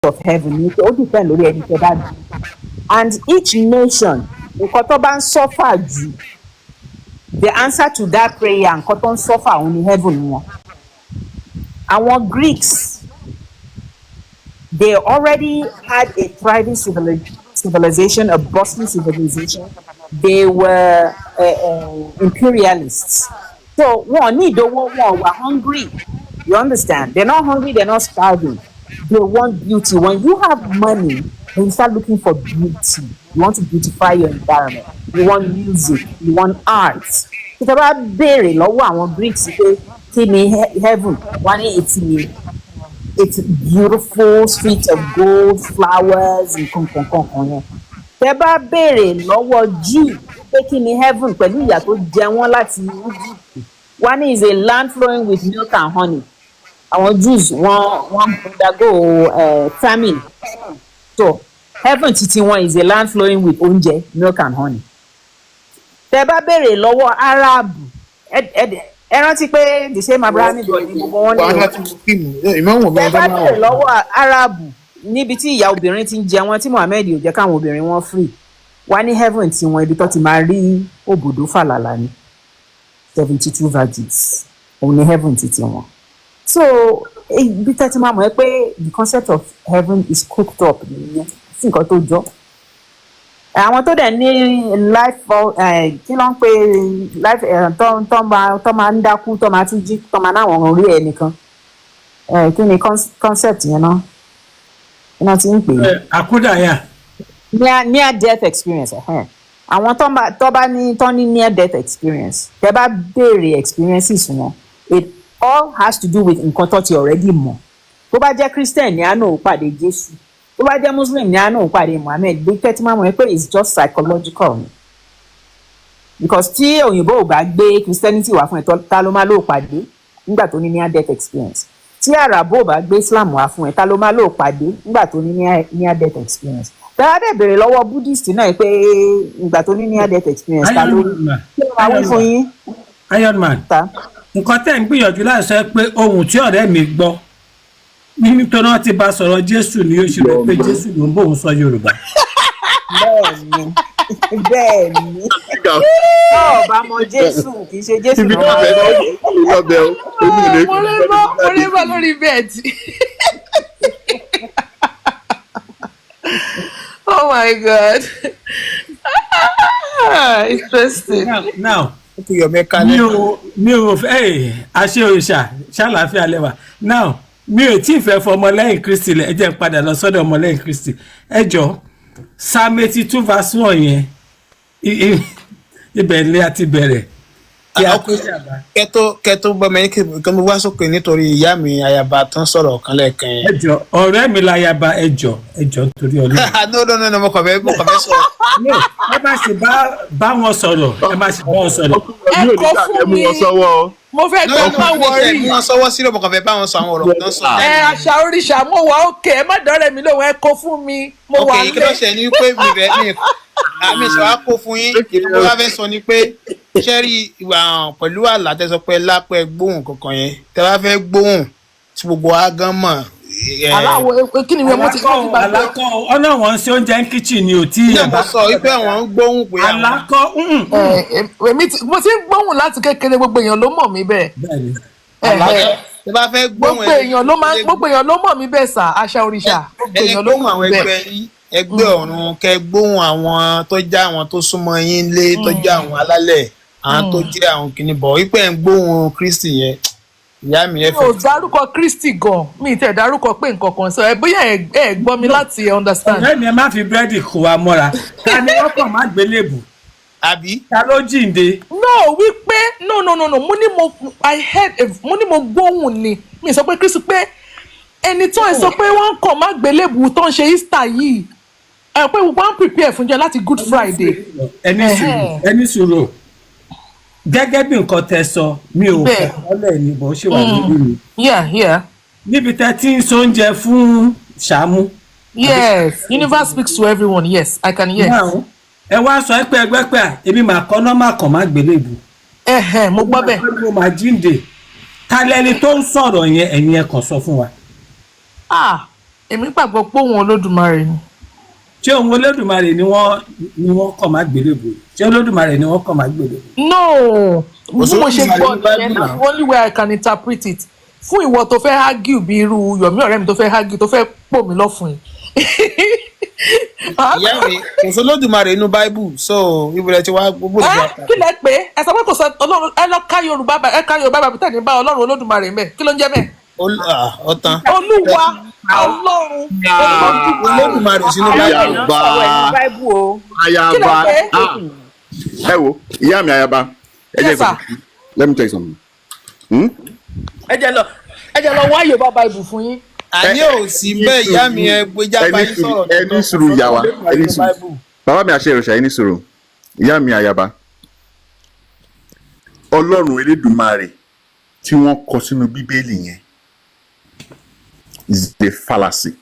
of heaven ó depend lórí ẹni tẹ́ bá bí and each nation nǹkan tó bá ń suffer jù the answer to that prayer nǹkan tó ń suffer òun ni heaven wọn. Àwọn Greeks they already had a thriving civilization, a bustling civilization. They were imperialists. So wọn ní ìdówó wọn were hungry. You understand? They're not hungry, they're not starving. They want beauty. When you have money, then you start looking for beauty. You want to beautify your environment. You want music. You want art. Tí a bá béèrè lọ́wọ́ àwọn Greeks pé kí ni heaven, wọ́n ní it's beautiful streets of gold, flowers, nǹkan yẹn. Tẹ́ bá béèrè lọ́wọ́ Jew pé kí ni heaven pẹ̀lú ìyà tó jẹ wọ́n láti Egypt, wọ́n ní is a land flowing with milk and honey. Àwọn Jews wọ́n undergo famine. So heaven titi wọn is a land flowing with oúnjẹ, milk and honey. Tẹ́ bá béèrè lọ́wọ́ Arab ẹ rántí pé the same Abrahamic God ni gbogbo wọn ní. Tẹ́ bá béèrè lọ́wọ́ Arab níbi tí ìyá obìnrin ti ń jẹ wọn tí Muhammed ò jẹ́ káwọn obìnrin wọn free wá ní heaven tí wọn ibi tó ti máa rí òbòdó fàlàlà ni 72 virgins òun ni heaven titi wọn. So ibi tẹ́ ti máa mọ̀ ẹ́ pé the concept of heaven is cooked up nìyẹn sí nǹkan tó jọ. Àwọn tó dẹ̀ ní life kí ló ń pè life tó máa ń dákú tó máa tún jí tó máa náwọn orí ẹ̀ nìkan kí ni concept yẹn náà kí náà ti ń pè é. Àkúdàáyà. Near death experience. Àwọn tó bá ní near death experience tẹ́ bá béèrè experiences wọn it all has to do with nǹkan tó ti already mọ̀. Tó bá jẹ́ Christian ní àná ò pàdé Jésù. Tó bá jẹ́ Muslim ní àná ò pàdé Muhammad. Bí tẹ́tí máa mọ̀ pé it's just psychological. Because tí òyìnbó ò bá gbé Christianity wá fún ẹ ta ló máa lò pàdé nígbà tó ní near death experience. Tí Àràbò ò bá gbé Islam wá fún ẹ ta ló máa lò pàdé nígbà tó ní near death experience. Tẹ́lá dẹ̀ béèrè lọ́wọ́ Buddhist náà pé ìgbà tó ní near death experience ta ló máa wí fún yín. Iron Man. Nǹkan tẹ́ ń gbìyànjú láti sọ pé ohun tí ọ̀rẹ́ mi gbọ́ nítorí wọ́n ti bá sọ̀rọ̀ Jésù ni ó ṣe rò pé Jésù ló ń bóun sọ Yorùbá. Bẹ́ẹ̀ni tó o bá mọ Jésù kì í ṣe Jésù náà. Mo lè bá lórí bẹ́ẹ̀dì. Oh my God. Interesting. Now mi ò fẹ́ àṣẹ òrìṣà ṣàlàáfíà lẹ́wà. Now mi ò tí ì fẹ́ fọ ọmọlẹ́yìn Kristi lẹ̀ ẹ jẹ́ n padà lọ sọ́dọ̀ ọmọlẹ́yìn Kristi. Ẹ jọ Psalm 82 verse 1 yẹn ibẹ̀ ni a ti bẹ̀rẹ̀. Kẹ́tó gbọ́ mi kí mo wá sókè nítorí ìyá mi ayaba tó ń sọ̀rọ̀ kan lẹ́ẹ̀kan yẹn. Ẹ jọ ọ̀rẹ́ mi láyaba ẹ jọ nítorí Ọlọ́run. No mo kàn fẹ́ sọ. Ẹ má ṣe bá wọn sọ̀rọ̀ ẹ má ṣe bá wọn sọ̀rọ̀. Ẹ kọ́ fún mi mo fẹ́ gbọ́ máa wọrí. Mo sọwọ́ sílẹ̀ mo kàn fẹ́ bá wọn sọ àwọn ọ̀rọ̀ tó ń sọ. Àṣà òrìṣà mo wà òkè ẹ má dọ́rẹ̀ mi lóhùn ẹ kó fún mi mo wà lé. Òkè kí ló ṣe ni pé àmì ìṣòwò á kó fún yín ìdúró wá fẹ́ sọ ni pé ṣẹ́rí ìwà pẹ̀lú àlá tẹ́ sọ pé lápẹ́ gbóhùn kankan yẹn tẹ́ bá fẹ́ gbóhùn tí gbogbo wa gan mọ̀. Aláwọ̀ kí ni mo ti kọ́ nípa alákọ̀ ọ̀nà wọn ṣe oúnjẹ ń kíchìn ni ò tí ì bá sọ wípé àwọn ń gbóhùn pé àwọn. Alákọ̀ mo ti ń gbóhùn láti kékeré gbogbo èèyàn ló mọ̀ mí bẹ́ẹ̀. Tẹ́ bá fẹ́ gbóhùn gbogbo èèyàn ló mọ̀ mí bẹ́ẹ̀ sà àṣà òrìṣà gbogbo èèyàn ló mọ̀ mí bẹ́ẹ̀. Ẹgbẹ́ ọ̀run kẹ́ gbóhùn àwọn tó já àwọn tó súnmọ́ yín lé tó já àwọn alálẹ̀ àwọn tó jẹ́ àwọn kìíní bọ̀ wípé ẹ̀ ń gbóhùn Kristi yẹn ìyá mi ẹ fẹ́. mi ò dárúkọ Kristi gan mi tẹ̀ dárúkọ pé nǹkan kan sọ ẹ bóyá ẹ gbọ́ mi láti understand. ọ̀rẹ́ mi ẹ má fi búrẹ́dì kó wa mọ́ra ta ni wọ́n kàn má gbélébù àbí. ta ló jíǹde. no wípé no mo ní mo gbóhùn ni mi sọ pé Kristi pé ẹni tó ń sọ pé wọ́n kàn má gbélébù tó ń ṣe Easter yìí ẹ pé wọ́n prepare fún jẹ láti Good Friday. ẹni sùúrù gẹ́gẹ́ bí nǹkan tẹ́ sọ mi ò fẹ́ ọlẹ́ ní bó ṣe wà níbí mi. níbi tẹ́ tí ń so oúnjẹ fún Ṣàmú. Yes, universe speaks to everyone. Yes, I can hear. Ẹ wá sọ pé ẹgbẹ́ pé èmi máa kọ́ nọ́mà kan má gbélébù. Mo gbọ́ bẹ́ẹ̀. Mo máa jíǹde. Ta lẹni tó ń sọ̀rọ̀ yẹn ẹ̀yin ẹ kàn sọ fún wa. èmi gbàgbọ́ pé òun Olódùmarè ni. ṣé òun Olódùmarè ni wọ́n kọ̀ máa gbélébò ṣé Olódùmarè ni wọ́n kọ̀ máa gbélébò. No, bí mo ṣe gbọ́ nìyẹn na the only way I can interpret it fún ìwọ tó fẹ́ argue bí irú Yomi ọ̀rẹ́ mi tó fẹ́ argue tó fẹ́ pò mí lọ́fun yìí. ìyá mi kò sí Olódùmarè inú Bible so ibùdó ti wá gbogbo ìgbà. kí lẹ pé ẹ sọ pé kò sọ Ọlọ́run ẹ lọ ká Yorùbá bàbá tẹ̀ ní bá Ọlọ́run Olódùmarè mẹ́ kí ló ń jẹ́ mẹ́. ọ̀tán. Olúwa Ọlọ́run Olódùmarè sínú Ayaba ẹ wo ìyá mi Ayaba Yes, sir. let me tell you something. ẹ jẹ́ lọ wá Yorùbá Bible fún yín. àní ò sí bẹ́ẹ̀ ìyá mi ẹ gbéjà bá yín sọ̀rọ̀. ẹni sùúrù ìyá wa ẹni sùúrù bàbá mi àṣẹ ìrọ̀ṣà ẹni sùúrù ìyá mi Ayaba Ọlọ́run Elédùmarè tí wọ́n kọ sínú Bíbélì yẹn is a fallacy.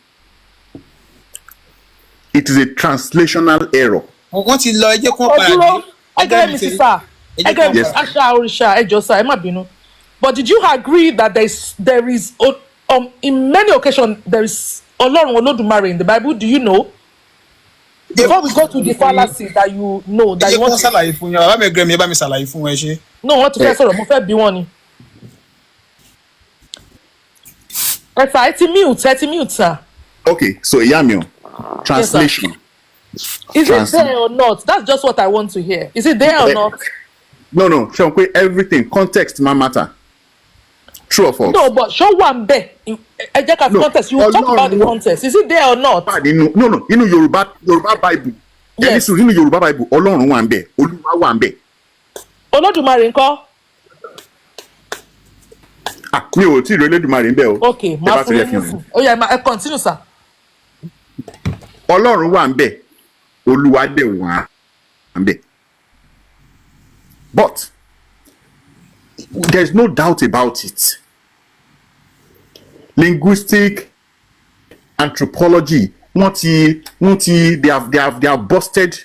It is a translational error. wọ́n ti lọ ẹjẹ́ kan padà Ọdúró ẹgẹ́ mi ti sá ẹgẹ́ mi Yes. àṣà òrìṣà ẹjọ́ sá ẹ má bínú. But did you agree that there is in many occasions there is Ọlọ́run Olódùmarè in the Bible? Do you know? Before we go to the fallacy that you know that ẹjẹ́ you kan want to. ṣàlàyé fún yín bàbá mi Ẹgbẹ́mi ẹ bá mi ṣàlàyé fún ẹ ṣe. No, wọ́n ti fẹ́ sọ̀rọ̀ mo fẹ́ bí wọ́n ni. Ẹ̀sà ẹ ti mute sir. Okay, so ìyá mi o translation. Is it there or not? That's just what I want to hear. Is it there or not? No, ṣé o pé everything context ma matter. True or false? No, but show one bit. Ẹ jẹ́ ká fi No, context. You talk about the context. Is it there or not? Nínú Yorùbá Bible. Ẹni Yes. sùn nínú Yorùbá Bible Ọlọ́run wà ń bẹ̀, Olúwa wà ń bẹ̀. Olódùmarè ńkọ́? Mi ò tí ì rí Elédùmarè ń bẹ̀ o. Okay, máa fún yín fún. Ó yá ẹ continue sir. Ọlọ́run wà ń bẹ̀, Olúwa dẹ̀ wà ń bẹ̀. But there's no doubt about it. Linguistic anthropology they have busted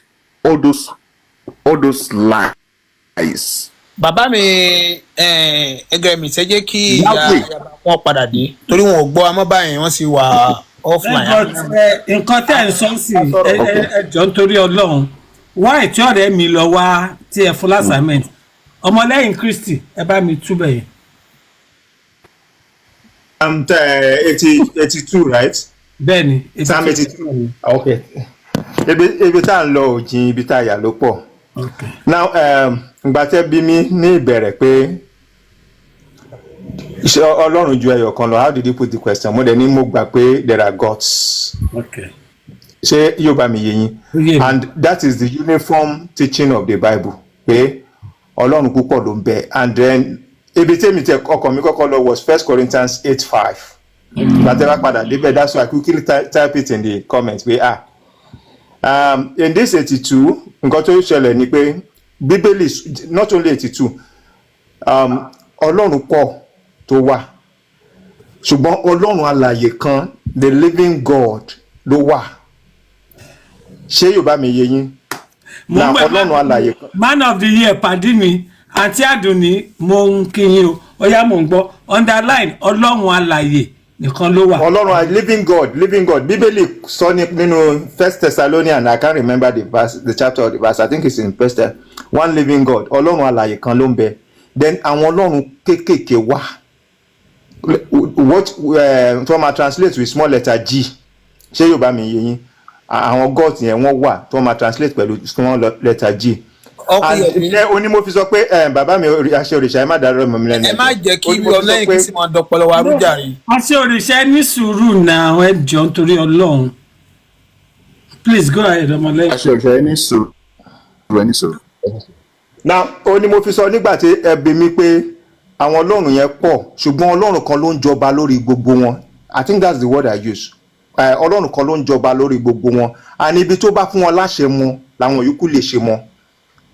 all those lies. bàbá mi Ẹgbẹ́mi ṣe jẹ́ kí ìyá wọn padà dé torí wọn ò gbọ́ amọ́ báyìí wọ́n sì wà offline. nǹkan tẹ́ ẹ̀ ń sọ sí ẹ jọ nítorí Ọlọ́run wá ètò ọ̀rẹ́ mi lọ wá tí ẹ fún lásàmẹ́ǹt ọmọlẹ́yìn Kristi ẹ bá mi túbẹ̀ yẹn. 82, right? Bẹ́ẹ̀ni. Psalm 82. Okay. Ibi tá à ń lọ ò jìn ibi tá a yà ló pọ̀. Okay. Now, ìgbà tẹ́ bí mi ní ìbẹ̀rẹ̀ pé ṣé Ọlọ́run ju ẹyọ kan lọ, how did you put the question? Mo dẹ̀ ní mo gbà pé there are gods. Okay. Ṣé yóò bá mi yé yín? Yeah. And that is the uniform teaching of the Bible. Pé Ọlọ́run púpọ̀ ló ń bẹ. And then ibi tẹ́mi tẹ ọkàn mi kọ́kọ́ lọ was 1 Corinthians 8:5. Bàtẹ́wà padà débẹ̀, that's why I quickly type it in the comments pé in this 82 nǹkan tó ṣẹlẹ̀ ni pé Bíbélì not only 82 Ọlọ́run pọ̀ tó wà ṣùgbọ́n Ọlọ́run alààyè kan the living God ló wà. Ṣé yóò bá mi yé yín? Na Ọlọ́run alààyè kan. Man of the year pàdé mi àti Àdùnní mo ń kí yín o ó yá mo ń gbọ́ underline Ọlọ́run alààyè nìkan ló wà. Ọlọ́run living God Bíbélì sọ nínú 1 Thessalonians, I can't remember the chapter or the verse, I think it's in one living God, Ọlọ́run alààyè kan ló ń bẹ. Then àwọn Ọlọ́run kéékèèké wà, what tó máa translate with small letter G. Ṣé yóò bá mi yé yín? Àwọn gods yẹn wọ́n wà tó máa translate pẹ̀lú small letter G. Onímọ̀ fi sọ pé bàbá mi àṣẹ òrìṣà ẹ má dárò mọ́ mi lẹ́nu. Ẹ má jẹ́ kí Ọlọ́run kí sì máa dọpọlọ wa rújà yìí. àṣẹ òrìṣà ní sùúrù náà ẹ jọ nítorí Ọlọ́run. Please go ahead ọmọlẹ́yìn. Àṣẹ òrìṣà ẹni sọ̀rọ̀. Now onímọ̀ fi sọ nígbà tí ẹ bi mí pé àwọn Ọlọ́run yẹn pọ̀ ṣùgbọ́n Ọlọ́run kan ló ń jọba lórí gbogbo wọn. I think that's the word I use. Ọlọ́run kan ló ń jọba lórí gbogbo wọn. And ibi tó bá fún wọn láṣẹ mọ́ làwọn yòókù lè ṣe mọ́.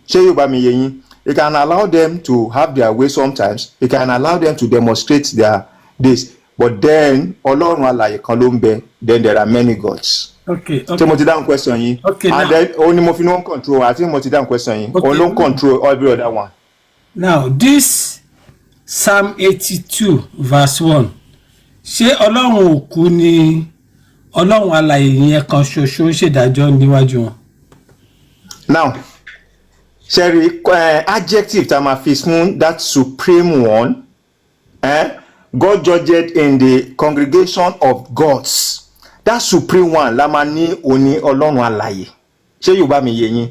Ṣé yóò bá mi yé yín? It can allow them to have their way sometimes. It can allow them to demonstrate their this. But then Ọlọ́run alààyè kan ló ń bẹ. Then there are many gods. Okay. Ṣé mo ti dáhùn question yín? Okay, and now. then òun ni mo fi ní wọ́n control. I think mo ti dáhùn question yín. Òun ló ń control every other one. Now this Psalm 82 verse 1 ṣé Ọlọ́run òkú ni ọlọ́run alààyè yẹn kan ṣoṣo ń ṣèdájọ́ níwájú wọn. Now, Sherry, adjective tá a máa fi fún that supreme one, God judged in the congregation of gods. That supreme one la máa ní òní ọlọ́run alààyè. Ṣé Yorùbá mi yé yín?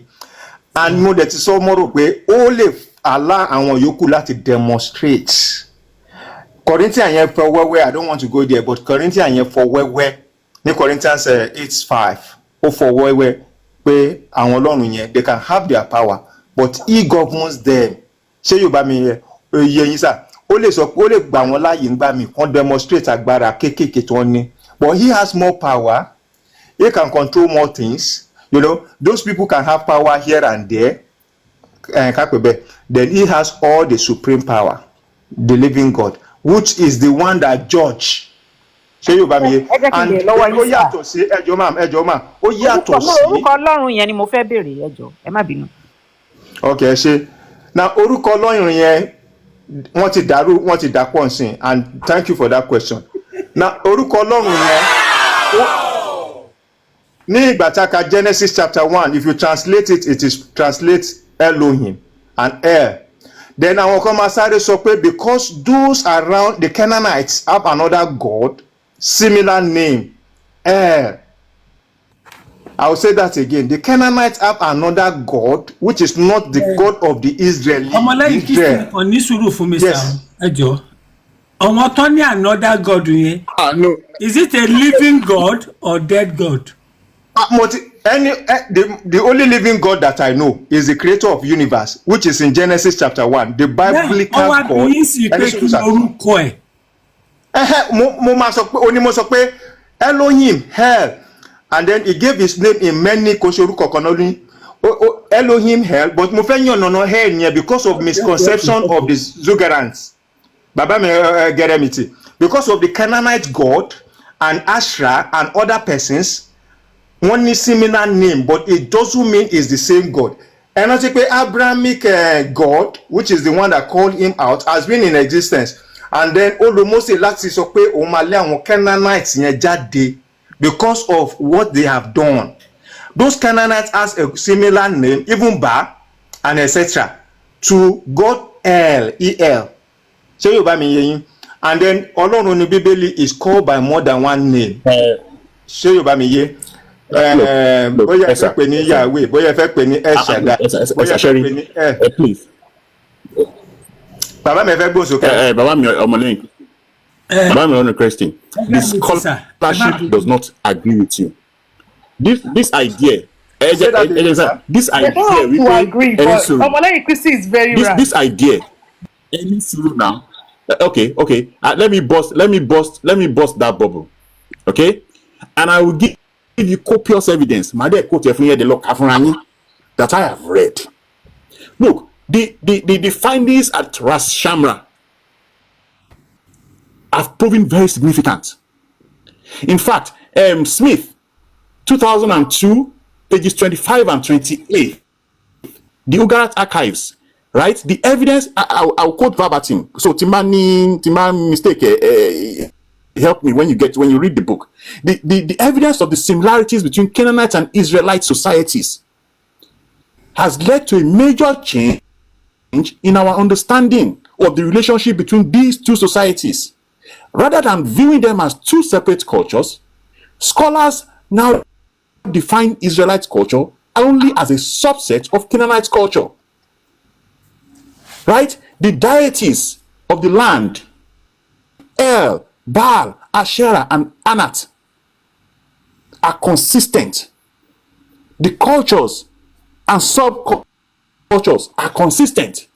And mo dẹ̀ ti sọ mo rò pé ó lè allow àwọn yòókù láti demonstrate. Corinthians yẹn fọ wẹ́wẹ́, I don't want to go there, but Corinthians yẹn fọ wẹ́wẹ́ ní Corinthians 8:5 ó fọ wẹ́wẹ́ pé àwọn ọlọ́run yẹn they can have their power but he governs them. Ṣé Yorùbá mi yé yín sà? Ó lè sọ pé ó lè gbà wọ́n láàyè ńgbà mí kán demonstrate agbára kéékèèké tí wọ́n ní. But he has more power. He can control more things. You know, those people can have power here and there. Then he has all the supreme power, the living God, which is the one that judge. Ṣé Yorùbá mi yé? And ó yàtọ̀ sí ẹjọ́ máa ó yàtọ̀ sí. Orúkọ ọlọ́run yẹn ni mo fẹ́ béèrè ẹjọ́ ẹ má bínú. Okay, ṣe. Now orúkọ ọlọ́run yẹn wọ́n ti dàpọ̀ nsìn, and thank you for that question. Now orúkọ ọlọ́run yẹn ní ìgbà tá a ka Genesis chapter 1, if you translate it, it is translate Elohim and El. Then àwọn kan máa sáré sọ pé because those around the Canaanites have another god similar name, El. I will say that again. The Canaanites have another god which is not the God of the Israelites. ọmọlẹ́yìn Kristi kan ní sùúrù fún mi sáà ẹjọ́ àwọn tó ní another god yẹn. No. Is it a living God or dead God? The only living God that I know is the creator of universe, which is in Genesis chapter 1. The biblical God. Mo sọ pé Elohim, hell, and then he gave his name in many koshoruko konoli. Elohim, hell, but mo fẹ́ yàn hell here because of misconception of the Zugerans. Baba me geremiti. Because of the Canaanite God and Asherah and other persons, one is similar name, but it doesn't mean it's the same God. And I think Abrahamic God, which is the one that called him out, has been in existence. And then Olomose láti sọ pé ó máa lé àwọn Canaanites yẹn jáde because of what they have done. Those Canaanites has a similar name, even Ba and etc. to God El. So Yorùbá mi yé yín. And then Ọlọ́run ní Bíbélì is called by more than one name. Ṣé Yorùbá mi yé? Bóyá ẹ fẹ́ pè ní Yahweh, bóyá ẹ fẹ́ pè ní El Shaddai, bóyá ẹ fẹ́ pè ní Please. Bàbá mi fẹ́ gbósòkè. Bàbá mi ọmọlẹ́yìn. Bàbá mi ọ̀nà Christian. The scholarship does not agree with you. This idea. This idea. To agree, but ọmọlẹ́yìn Kristi is very right. This idea. Now. Okay. Let me bust that bubble. Okay, and I will give you copious evidence. My dear quote that I have read. Look, the findings at Ras Shamra have proven very significant. In fact, Smith, 2002, pages 25 and 28, the Ugarit archives. Right, the evidence. I'll quote verbatim. So Timani mistake. Help me when you read the book. The evidence of the similarities between Canaanite and Israelite societies has led to a major change in our understanding of the relationship between these two societies. Rather than viewing them as two separate cultures, scholars now define Israelite culture only as a subset of Canaanite culture. Right? The deities of the land, El, Baal, Asherah, and Anat, are consistent. The cultures and subcultures are consistent.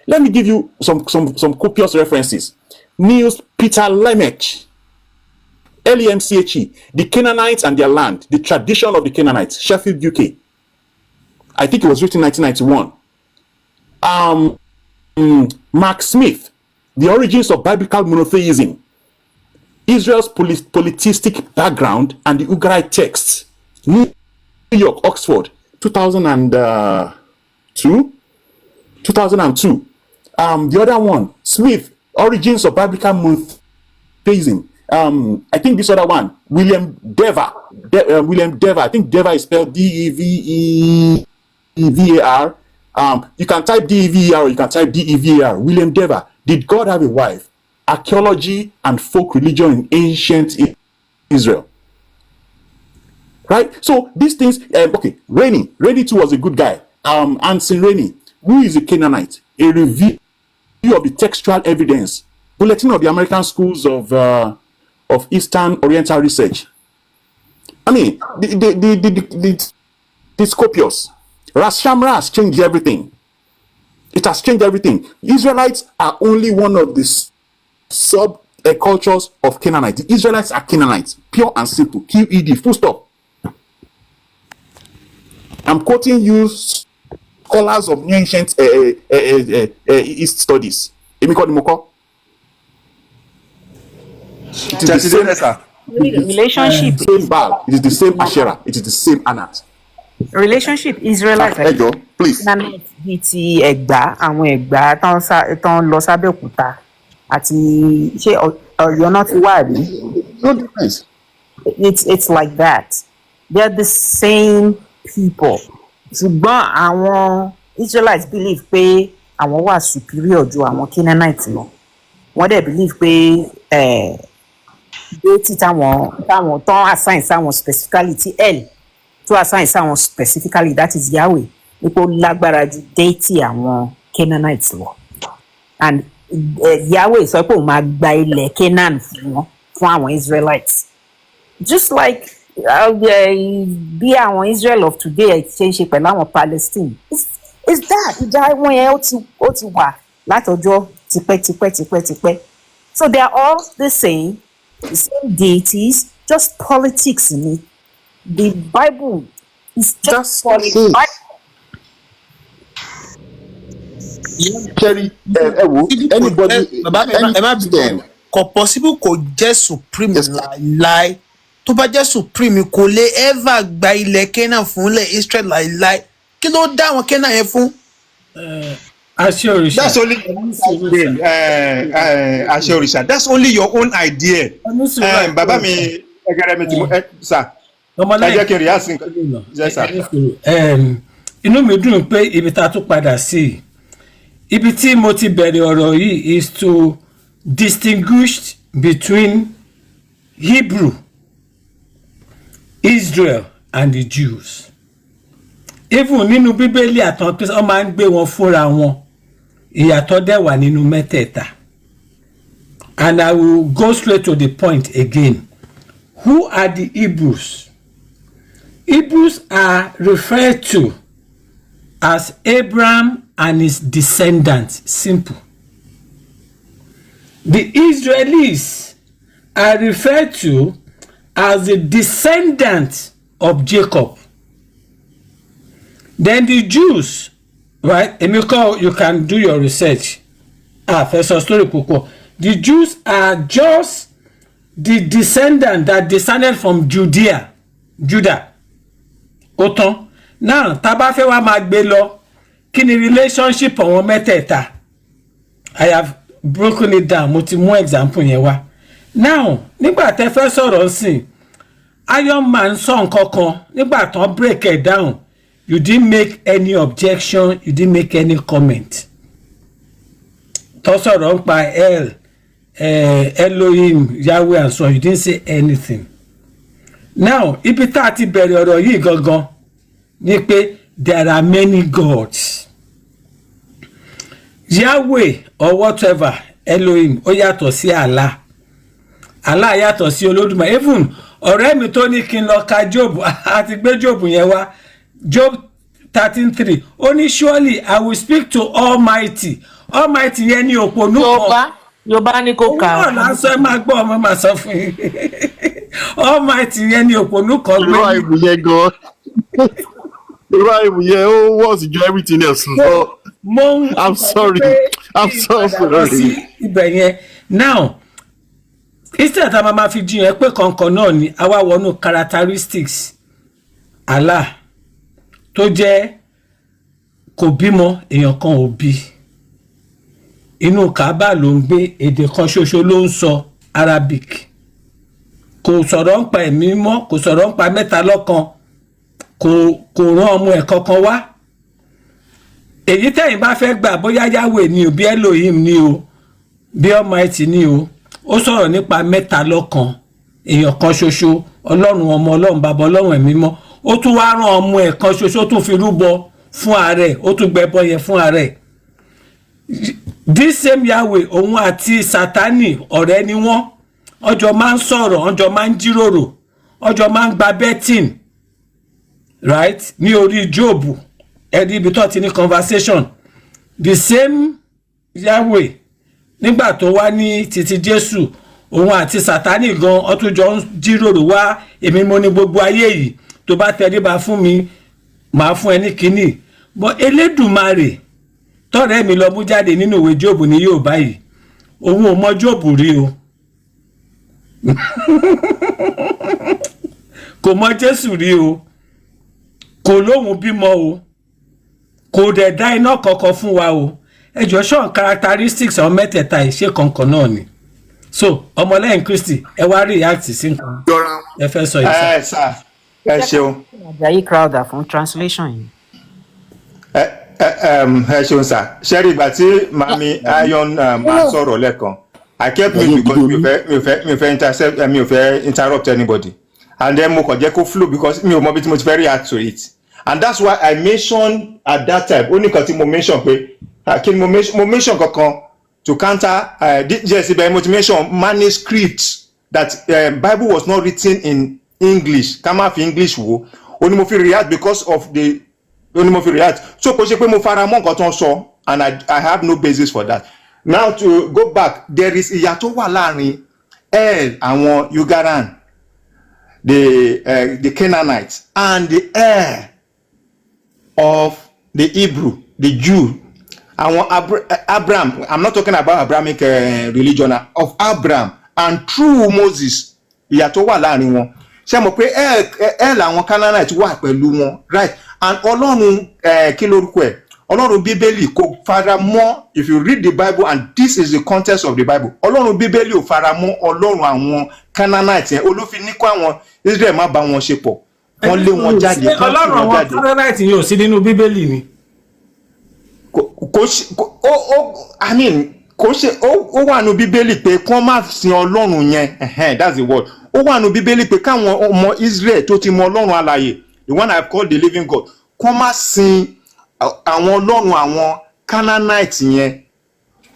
Let me give you some copious references. Niels Peter Lemech, LEMCHE, The Canaanites and Their Land, The Tradition of the Canaanites, Sheffield, UK. I think it was written in 1991. Mark Smith, The Origins of Biblical Monotheism, Israel's polytheistic background and the Ugarit texts, New York, Oxford, 2002. The other one, Smith, Origins of Biblical Monotheism. I think this other one, William Dever. William Dever. I think Dever is spelled Devevar. You can type Dever or you can type Dever. William Dever. Did God have a wife? Archaeology and folk religion in ancient Israel. Right? So these things, okay, Rainey too was a good guy. Anson Rainey, who is a Canaanite? A review of the textual evidence, Bulletin of the American Schools of Eastern Oriental Research. I mean, the Scopius, Ras Shamra has changed everything. It has changed everything. Israelites are only one of the sub-cultures of Canaanites. The Israelites are Canaanites, pure and simple. QED, full stop. I'm quoting you scholars of New Ancient East Studies. Emiko Dimoko. It is the same Relationship. Same Baal. It is the same Asherah. It is the same Anat. Relationship Israelite. Ejo, please. Bíi ti Ẹ̀gbá, àwọn Ẹ̀gbá tán lọ sábẹ́òkúta àti ṣé Ọ̀yọ́ náà ti wà rí. No difference. It's like that. They're the same people. Ṣùgbọ́n àwọn Israelites believe pé àwọn wà superior ju àwọn Canaanites lọ. Wọ́n dẹ̀ believe pé deity táwọn tán assign sáwọn specifically ti El tó assign sáwọn specifically, that is Yahweh, ipò lágbára ju deity àwọn Canaanites lọ. And Yahweh sọ pé òun máa gba ilẹ̀ Canaan fún àwọn Israelites. Just like bí àwọn Israel of today ṣe ń ṣe pẹ̀lú àwọn Palestine. It's that ìjà wọn yẹn ó ti wà látọjọ́ tipẹ́. So they are all the same deities, just politics in it. The Bible is just politics. Jerry, anybody, kò possible kò jẹ́ supreme láíláí. Tó bá jẹ́ supreme kò lè ever gba ilẹ̀ Canaan fún ilẹ̀ Israel láíláí. Kí ló dá àwọn Canaan yẹn fún? That's only Ashe Orisha. That's only your own idea. Bàbá mi ẹgẹrẹ mi ti mú sir. Ẹ jẹ́ kí n rí àsìn kan. Inú mi dùn pé ibi tá a tún padà sí. Ibi tí mo ti bẹ̀rẹ̀ ọ̀rọ̀ yìí is to distinguish between Hebrew, Israel and the Jews. Even nínú Bíbélì àtàn pé wọ́n máa ń gbé wọn fúnra wọn, ìyàtọ̀ dẹ̀ wà nínú mẹ́tẹ̀ẹ̀ta. And I will go straight to the point again. Who are the Hebrews? Hebrews are referred to as Abraham and his descendants. Simple. The Israelis are referred to as the descendants of Jacob. Then the Jews, right? Emiko, you can do your research. First story púpọ̀. The Jews are just the descendant that descended from Judah. Otan. Now, tá bá fẹ́ wá máa gbé lọ, kí ni relationship àwọn mẹ́tẹ̀ẹ̀ta? I have broken it down. Mo ti mú example yẹn wá. Now, nígbà tẹ́ fẹ́ sọ̀rọ̀ nsìn, Iron Man sọ nǹkan kan, nígbà tán break it down, you didn't make any objection, you didn't make any comment. Tó sọ̀rọ̀ nípa Elohim, Yahweh and so on, you didn't say anything. Now, ibi tá a ti bẹ̀rẹ̀ ọ̀rọ̀ yìí gangan ni pé there are many gods. Yahweh or whatever, Elohim, ó yàtọ̀ sí Allah. Allah yàtọ̀ sí Olódùmarè. Even ọ̀rẹ́ mi tó ní kí n lọ ka Job, àti gbé Job yẹn wá, Job 13:3. Ó ní surely I will speak to Almighty. Almighty yẹn ní òpònú kan. Yorùbá ní kò kà. Ó náà sọ ẹ máa gbọ́ ọmọ máa sọ fún yín. Almighty yẹn ní òpònú kan gbé. Irú àìbù yẹn gan. Irú àìbù yẹn ó wọ́ọ̀sì ju everything else. I'm sorry. Ibẹ̀ yẹn. Now, instead tá a máa fi jiyàn pé kankan náà ni àwa wọnú characteristics Allah tó jẹ́ kò bímọ èèyàn kan ò bí. Inú Kaaba ló ń gbé, èdè kan ṣoṣo ló ń sọ, Arabic. kò sọ̀rọ̀ ń pa ẹ̀mí mọ́, kò sọ̀rọ̀ ń pa mẹ́ta lọ́kan, kò rán ọmọ ẹ̀ kankan wá. Èyí tẹ̀yin bá fẹ́ gbà bóyá Yahweh ni o, bí Elohim ni o, bí Almighty ni o, ó sọ̀rọ̀ nípa mẹ́ta lọ́kan, èèyàn kan ṣoṣo, Ọlọ́run ọmọ, Ọlọ́run bàbá, Ọlọ́run ẹ̀mí mọ́. Ó tún wá rán ọmọ ẹ̀ kan ṣoṣo, ó tún fi rúbọ fún ààrẹ, ó tún gbẹbọ yẹn fún ààrẹ. This same Yahweh, òun àti Sátánì ọ̀rẹ́ ni wọ́n, ọjọ́ máa ń sọ̀rọ̀, ọjọ́ máa ń jíròrò, ọjọ́ máa ń gba betting, right? Ní orí Job, ẹ̀rí ibi tó ti ní conversation. The same Yahweh nígbà tó wá ní títí Jésù, òun àti Sátánì gan ọtúnjọ ń jíròrò wá, èmi mo ní gbogbo ayé yìí, tó bá tẹríba fún mi màá fún ẹ ní kínní. But Elédùmarè tọ́rẹ́ mi lọ mú jáde nínú ìwé Job ní Yorùbá yìí, òun ò mọ Job rí o. Kò mọ Jésù rí o, kò lóhun bímọ o, kò dẹ̀ dá iná kankan fún wa o. Ẹ jọ̀ọ́ ṣọ́n characteristics àwọn mẹ́tẹ̀ẹ̀ta ìṣe kankan náà ni. So ọmọlẹ́yìn Kristi ẹ wá react sí nǹkan ẹ fẹ́ sọ yìí sá. Sà, ẹ ṣeun. Ajayi Crowther fún translation yìí. Ẹ ṣeun sà. Ṣẹ́rí ìgbà tí Mami Iron máa sọ̀rọ̀ lẹ́ẹ̀kan, I kept mute because mi ò fẹ́ interrupt anybody. And then mo kàn jẹ́ kó flow because mi ò mọ bí tí mo ti fẹ́ react to it. And that's why I mentioned at that time, ó ní kan tí mo mention pé, kí ni mo mention kankan to counter, yes, ibẹ̀ mo ti mention manuscripts that Bible was not written in English, ká má fi English wo, ó ní mo fi react because of the, ó ní mo fi react. So kò ṣe pé mo fara mọ́ nǹkan tó ń sọ, and I have no basis for that. Now to go back, there is ìyàtọ̀ wà láàrin àwọn Ugaran, the Canaanites, and the heir of the Hebrew, the Jew. Àwọn Abraham, I'm not talking about Abrahamic religion, of Abraham, and through Moses, ìyàtọ̀ wà láàrin wọn. Ṣé mo pé làwọn Canaanites wà pẹ̀lú wọn, right? And Ọlọ́run kí lórúkọ ẹ̀? Ọlọ́run Bíbélì kò fara mọ́, if you read the Bible and this is the context of the Bible, Ọlọ́run Bíbélì ò fara mọ́ Ọlọ́run àwọn Canaanites yẹn, olófin ní kó àwọn Israel má bá wọn ṣe pọ̀, wọ́n lé wọn jáde. Ọlọ́run àwọn Canaanites yóò sí nínú Bíbélì ni. I mean, ó wà nínú Bíbélì pé kí wọ́n má sin Ọlọ́run yẹn, that's the word. Ó wà nínú Bíbélì pé káwọn ọmọ Israel tó ti mọ Ọlọ́run alààyè, the one I call the living God, kí wọ́n má sin àwọn Ọlọ́run àwọn Canaanites yẹn.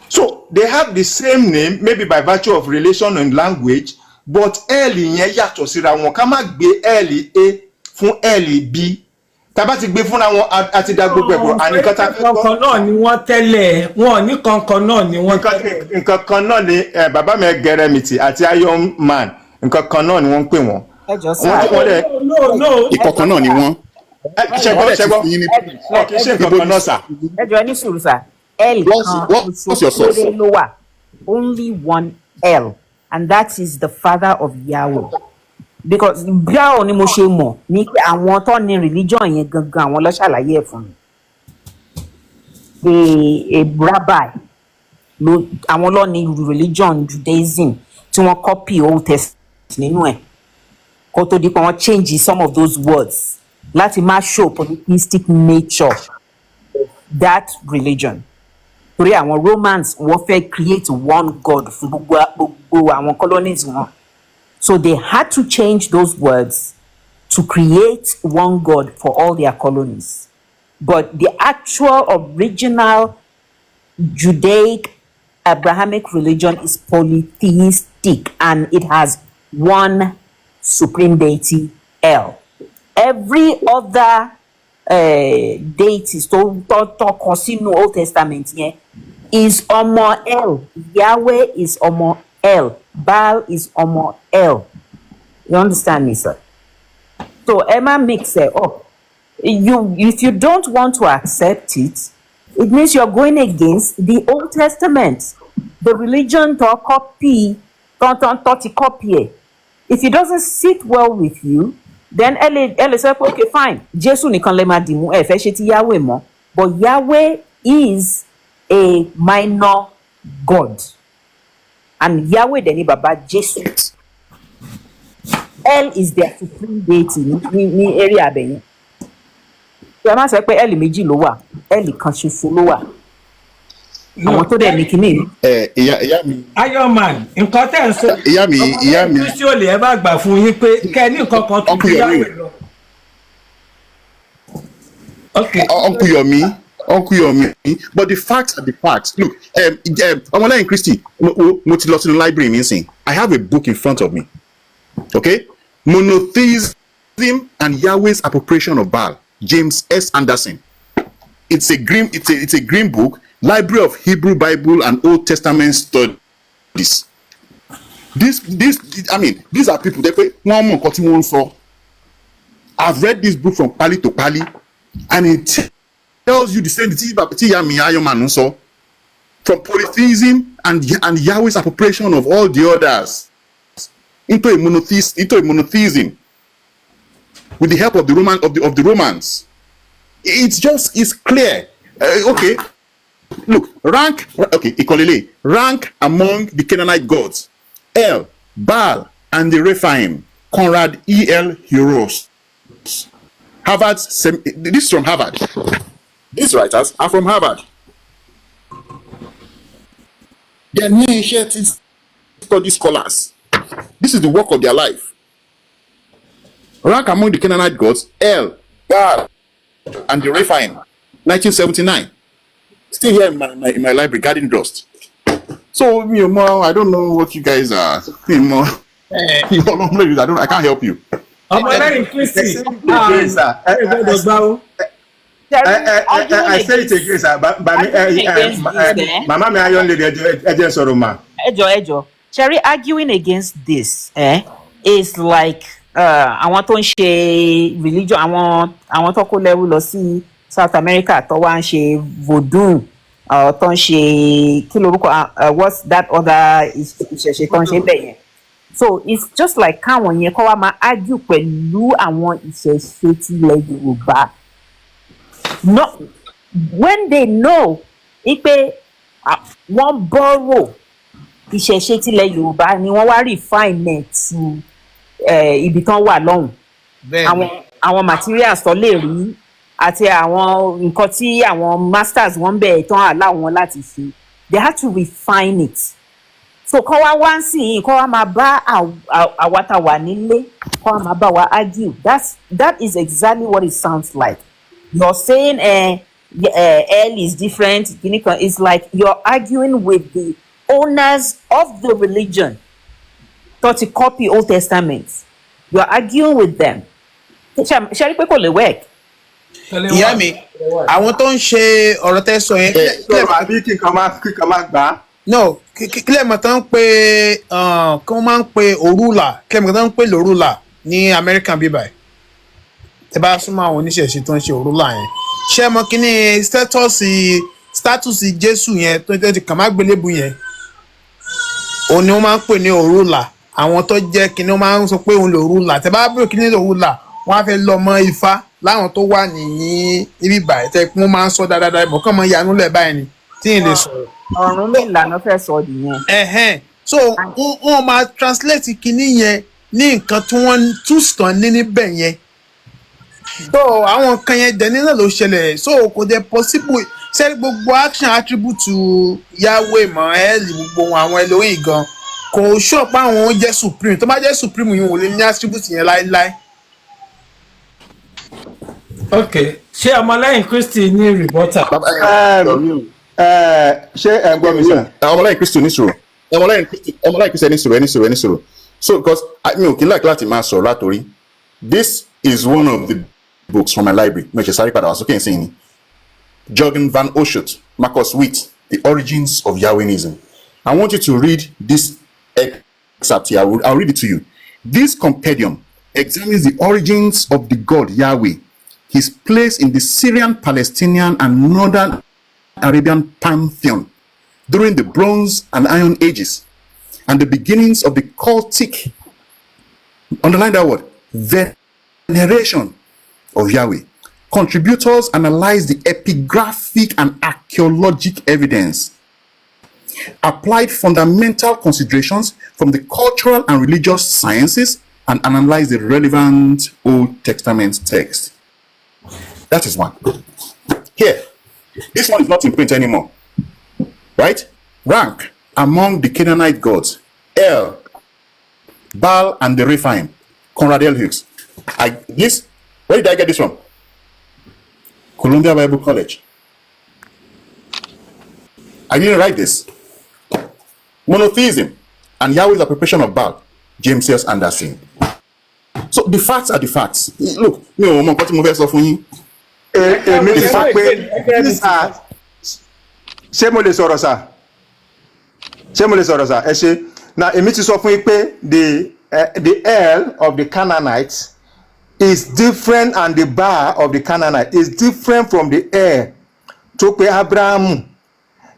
So they have the same name, maybe by virtue of relation and language, but Eli yẹn yàtọ̀ síra wọn. Ká má gbé Eli A fún Eli B. Tàbá ti gbé fúnra wọn àti dá gbogbo ẹ̀bùrọ̀. Àníkan tá fẹ́ kọ́. Kankan náà ni wọ́n tẹ́lẹ̀, wọn ní kankan náà ni wọ́n tẹ́lẹ̀. Nǹkan kan náà ni bàbá mi Gẹrẹmìtì àti Iron Man, nǹkan kan náà ni wọ́n ń pè wọ́n. Ẹ jọ sá. ìkọ̀kan náà ni wọ́n. Ṣẹ́gbọ́n kì í ṣe nǹkan kan náà sà. Ẹ jọ ní sùúrù sá. L kan ṣoṣo ló wà. Only one L, and that is the father of Yahweh. Because báwo ni mo ṣe mọ̀ ní pé àwọn tó ní religion yẹn gangan àwọn ló ṣàlàyé ẹ̀ fún mi. A rabbi àwọn ló ní religion Judaism tí wọ́n copy Old Testament nínú ẹ̀ kó tó di pé wọ́n change some of those words láti má show polytheistic nature of that religion. Torí àwọn Romans wọ́n fẹ́ create one God fún gbogbo àwọn colonies wọn. So they had to change those words to create one God for all their colonies. But the actual original Judaic Abrahamic religion is polytheistic, and it has one supreme deity, El. Every other deities to sínú Old Testament is Omo El. Yahweh is Omo El. Baal is Omo El. You understand me, sir? So Emma mix it up. If you don't want to accept it, it means you're going against the Old Testament. The religion to copy. If it doesn't sit well with you, then Elle say, okay, fine. Jesu nìkan lè máa dìmú ẹ fẹ́ ṣe ti Yahweh mọ́. But Yahweh is a minor God. And Yahweh dẹ̀ ni bàbá Jesu. El is their supreme deity ní area abẹ́yẹn. Ṣé ẹ má sọ pé El méjì ló wà, El kan ṣoṣo ló wà. Àwọn tó dẹ̀ ní kíní. ìyá mi. Iron Man, nǹkan tẹ̀ ń sọ. ìyá mi. Kristi ò lè ẹ bá gbà fún yín pé kẹ́ ẹ ní nǹkan kan tó bí Yahweh lọ. Okay. Uncle Yomi, but the facts are the facts. Look, ọmọlẹ́yìn Kristi, mo ti lọ sínú library mi nsìn. I have a book in front of me. Okay? Monotheism and Yahweh's Appropriation of Baal, James S. Anderson. It's a green book, Library of Hebrew Bible and Old Testament Studies. I mean, these are people, one more cutting one for. I've read this book from pali to pali, and it tells you the same thing from polytheism and Yahweh's appropriation of all the others into a monotheism with the help of the Romans. It's clear. Okay, look, rank among the Canaanite gods: El, Baal, and the Rephaim. Conrad E.L. Heroes. This is from Harvard. These writers are from Harvard. They are near-initiated study scholars. This is the work of their life. Rank among the Canaanite gods: El, Baal, and the Rephaim. 1979. Still here in my library, Garden Dust. So, I don't know what you guys are. I can't help you. Ọmọlẹ́yìn Kristi. I say it again, sir. Mama, may I only get Soroma? Ẹjọ́. Cherry arguing against this, is like àwọn tó ń ṣe religion, àwọn tó kó lẹ́rú lọ sí South America tó wá ń ṣe voodoo, tó ń ṣe kí lorúkọ, what's that other ìṣẹ̀ṣe tó ń ṣe bẹ́ẹ̀ yẹn. So it's just like káwọn yẹn kọ́ wá máa argue pẹ̀lú àwọn ìṣẹ̀ṣe tilẹ̀ Yorùbá. No, when they know pé wọ́n borrow ìṣẹ̀ṣe tilẹ̀ Yorùbá ni wọ́n wá refine to ibi tán wà lọ́hùn. Àwọn materials tó lè rí àti àwọn nǹkan tí àwọn masters wọ́n bẹ̀ tán allow wọn láti ṣe. They had to refine it. So kọ́ wá wá sí yìí kọ́ wá máa bá àwátàwà nílé kọ́ wá máa bá wa argue. That is exactly what it sounds like. You're saying L is different. It's like you're arguing with the owners of the religion to copy Old Testament. You're arguing with them. Ṣé pé kò lè work? Ìyá mi, àwọn tó ń ṣe ọ̀rọ̀ tẹ́ sọ yẹn. Kíkan máa gbà á. No, kílẹ̀ mọ̀ tán ń pe kí wọ́n máa ń pe òrùlà, kílẹ̀ mọ̀ tán ń pe lòrùlà ní American bíbáyìí. Tẹ bá súnmọ́ àwọn oníṣẹ̀ṣe tó ń ṣe òrùlà yẹn. Ṣé mọ̀ kí ni status Jésù yẹn tó ti kàn má gbélébù yẹn? Òun ni wọ́n máa ń pè ní òrùlà. Àwọn tó jẹ́ kí ni wọ́n máa ń sọ pé òun lòrùlà. Tẹ bá bẹ̀rẹ̀ kí ni òrùlà, wọ́n á fẹ́ lọ mọ Ifá láwọn tó wà ní ibi báyìí tẹ́ wọ́n máa ń sọ dáadáa ìbọn kàn mọ́ ìyanu lẹ̀ báyìí ni tí ì lè sọ̀rọ̀. Ọ̀run lè lànà fẹ́ sọ nìyẹn. So wọ́n máa translate kinní yẹn ní nǹkan tí wọ́n tún ní níbẹ̀ yẹn. So àwọn nǹkan yẹn dẹ̀ nínú ló ṣẹlẹ̀. So kò dẹ̀ possible ṣé gbogbo action attribute Yahweh mọ̀ ẹ́ẹ̀lì gbogbo àwọn Elohim gan kò ṣọ́ọ̀pù àwọn jẹ́ supreme tó bá jẹ́ supreme yìí wò lè ní attribute yẹn láéláé. Okay, ṣé ọmọlẹ́yìn Kristi ní rìbọ́tà? Ṣé ẹ gbọ́ mi sir? Ọmọlẹ́yìn Kristi ní sọ̀rọ̀. So because mi ò kí n like láti máa sọ̀rọ̀ látòrí. This is one of the books from my library. Mo ṣe sáré padà wá sókè nsìn ni. Jürgen van Oschut, Marcus Witt, The Origins of Yahwehism. I want you to read this excerpt here. I'll read it to you. This compendium examines the origins of the God Yahweh, his place in the Syrian, Palestinian, and Northern Arabian pantheon during the Bronze and Iron Ages, and the beginnings of the cultic, underline that word, veneration of Yahweh. Contributors analyze the epigraphic and archaeologic evidence, applied fundamental considerations from the cultural and religious sciences, and analyze the relevant Old Testament text. That is one. Here, this one is not in print anymore. Right? Rank among the Canaanite gods, El, Baal, and the Rephaim. Conrad L. Hughes. Where did I get this from? Columbia Bible College. I didn't write this. Monotheism and Yahweh's appropriation of Baal. James S. Anderson. So the facts are the facts. Look, èmi ti sọ pé ṣé mo lè sọ̀rọ̀ sà ẹ ṣe na èmi ti sọ fún yín pé the El of the Canaanites is different, and the Baal of the Canaanites is different from the El tó pé Abrahamu.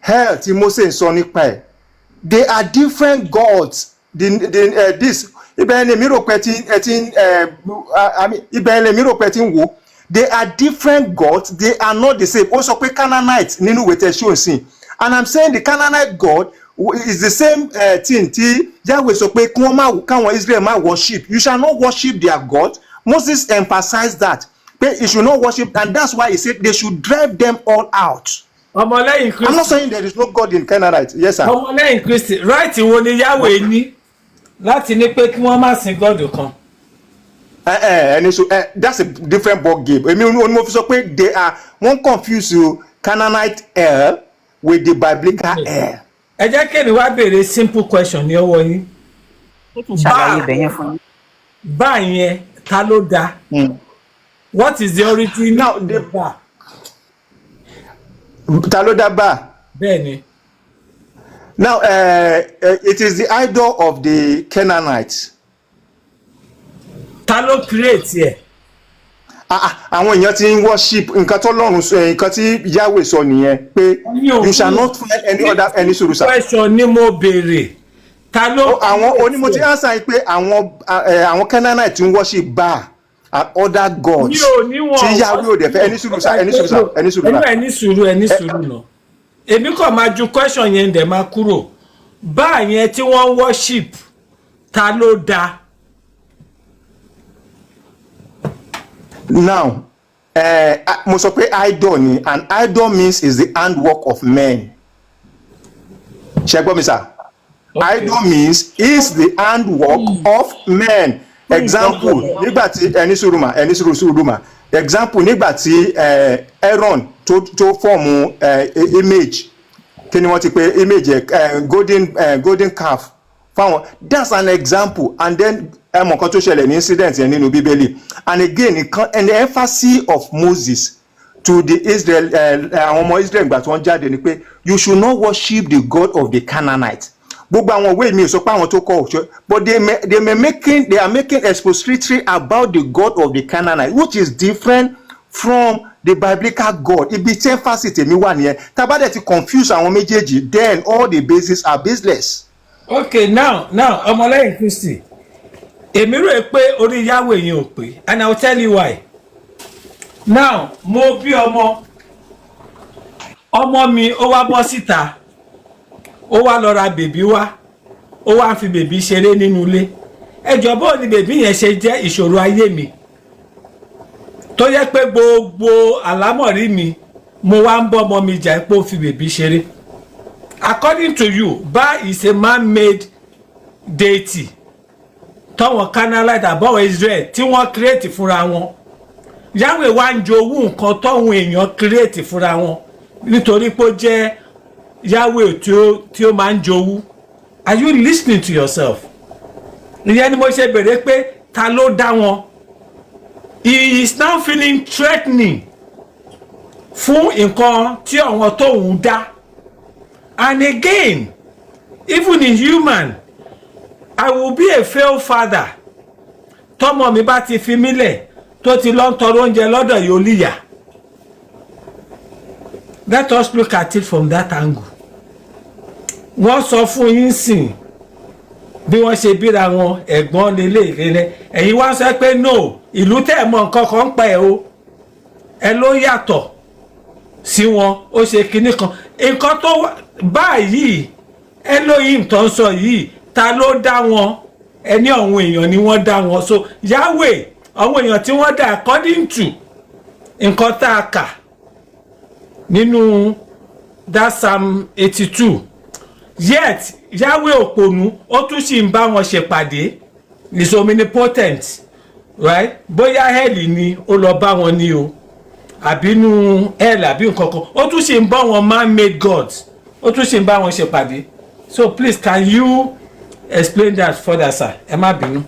El tí Mose sọ nípa ẹ̀, they are different gods. This ibẹ̀ mi rò pé they are different gods, they are not the same. Ó sọ pé Canaanites nínú ìwé tẹ́ ṣó sìn, and I'm saying the Canaanite God is the same thing tí Yahweh sọ pé káwọn Israel má worship. You shall not worship their God. Moses emphasized that you should not worship, and that's why he said they should drive them all out. I'm not saying there is no God in Canaanite. Yes, sir. ọmọlẹ́yìn Kristi right wo ni Yahweh ní láti ní pé kí wọ́n má sin God kan. That's a different ball game. I mean, they are one confuse you Canaanite El with the biblical El. Ẹ jẹ́ kí ni wá béèrè simple question ní ọwọ́ yín. Bá yẹn ta ló dá? What is the origin now of the Ba? Ta ló dá Ba? Bẹ́ẹ̀ni. Now it is the idol of the Canaanites. Ta ló create yẹ? Àwọn èèyàn ti ń worship nǹkan tó lọ́run sọ, nǹkan tí Yahweh sọ nìyẹn pé you shall not find any solution. Question ni mo béèrè. Ta ló àwọn onímọ̀ tí answer yìí pé àwọn Canaanite ti ń worship Baal and other gods. Tí Yahweh ò dẹ̀ fẹ́ any solution. Ẹni sùúrù náà. Èmi kàn máa ju question yẹn dẹ̀ máa kúrò. Bá yẹn tí wọ́n worship ta ló dá? Now, mo sọ pé idol ni, and idol means is the handwork of men. Ṣé gbọ́ mi sir? Idol means is the handwork of men. Example, nígbà tí ẹni sùúrù example nígbà tí Aaron tó fọ́ọ̀mù image, kí ni wọ́n ti pè image golden calf fáwọn, that's an example. And then ẹmọ kan tó ṣẹlẹ̀ ní incident yẹn nínú Bíbélì, and again and the emphasis of Moses to the Israel àwọn ọmọ Israel gbà tí wọ́n jáde ni pé you should not worship the God of the Canaanites. Gbogbo àwọn òwe mi sọ pé àwọn tó kọ ọ̀ṣọ́, but they are making expository about the God of the Canaanites, which is different from the biblical God. Ibi tí emphasis tèmi wà nìyẹn. Tá bá dẹ̀ ti confuse àwọn méjèèjì, then all the bases are baseless. Okay, now ọmọlẹ́yìn Kristi, èmi rò pé orí Yahweh yẹn ò pé, and I will tell you why. Now mo bí ọmọ mi ó wá bọ́ síta, ó wá lọ ra bèbí wá, ó wá fi bèbí ṣeré nínú ilé. Ẹjọ́ bó ni bèbí yẹn ṣe jẹ́ ìṣòro ayé mi tó yẹ pé gbogbo àlámọ̀rí mi mo wá ń bọ́ ọmọ mi jà pé ó fi bèbí ṣeré. According to you, Ba is a man-made deity tọ́wọ́n Canaanite àbọ̀wọ̀ Israel tí wọ́n create fúnra wọn. Yahweh wá ń jowú nǹkan tọ́wọ́n èèyàn create fúnra wọn nítorí pé ó jẹ́ Yahweh tí ó máa ń jowú. Are you listening to yourself? Ìyẹn ni mo ṣe bèrè pé ta ló dá wọn? He is now feeling threatening fún nǹkan tí àwọn tóun dá. And again, even in human, I will be a failed father. Tọ́mọ mi bá ti fi mí lẹ̀ tó ti lọ ń tọrọ oúnjẹ lọ́dọ̀ yóò líyà. Let us look at it from that angle. Wọ́n sọ fún yín sìn bí wọ́n ṣe bíra wọn ẹ̀gbọ́n lélẹ̀. Ẹ̀yin wá sọ pé no, ìlú tẹ̀ mọ nǹkan kan ń pa ẹ̀ o. Ẹ ló yàtọ̀ sí wọn, ó ṣe kinní kan. Nǹkan tó báyìí Elohim tó ń sọ yìí, ta ló dá wọn? ẹni àwọn èèyàn ni wọ́n dá wọn so Yahweh àwọn èèyàn tí wọ́n dá according to nǹkan tá a kà nínú that Psalm 82 yet Yahweh òpònú ó tún sì ń bá wọn ṣèpàdé is omnipotent right bóyá hell ni ó lọ bá wọn ní o àbínú hell àbí nǹkan kan ó tún sì ń bá wọn man-made gods ó tún sì ń bá wọn ṣèpàdé so please can you explain that further sir ẹ má bínú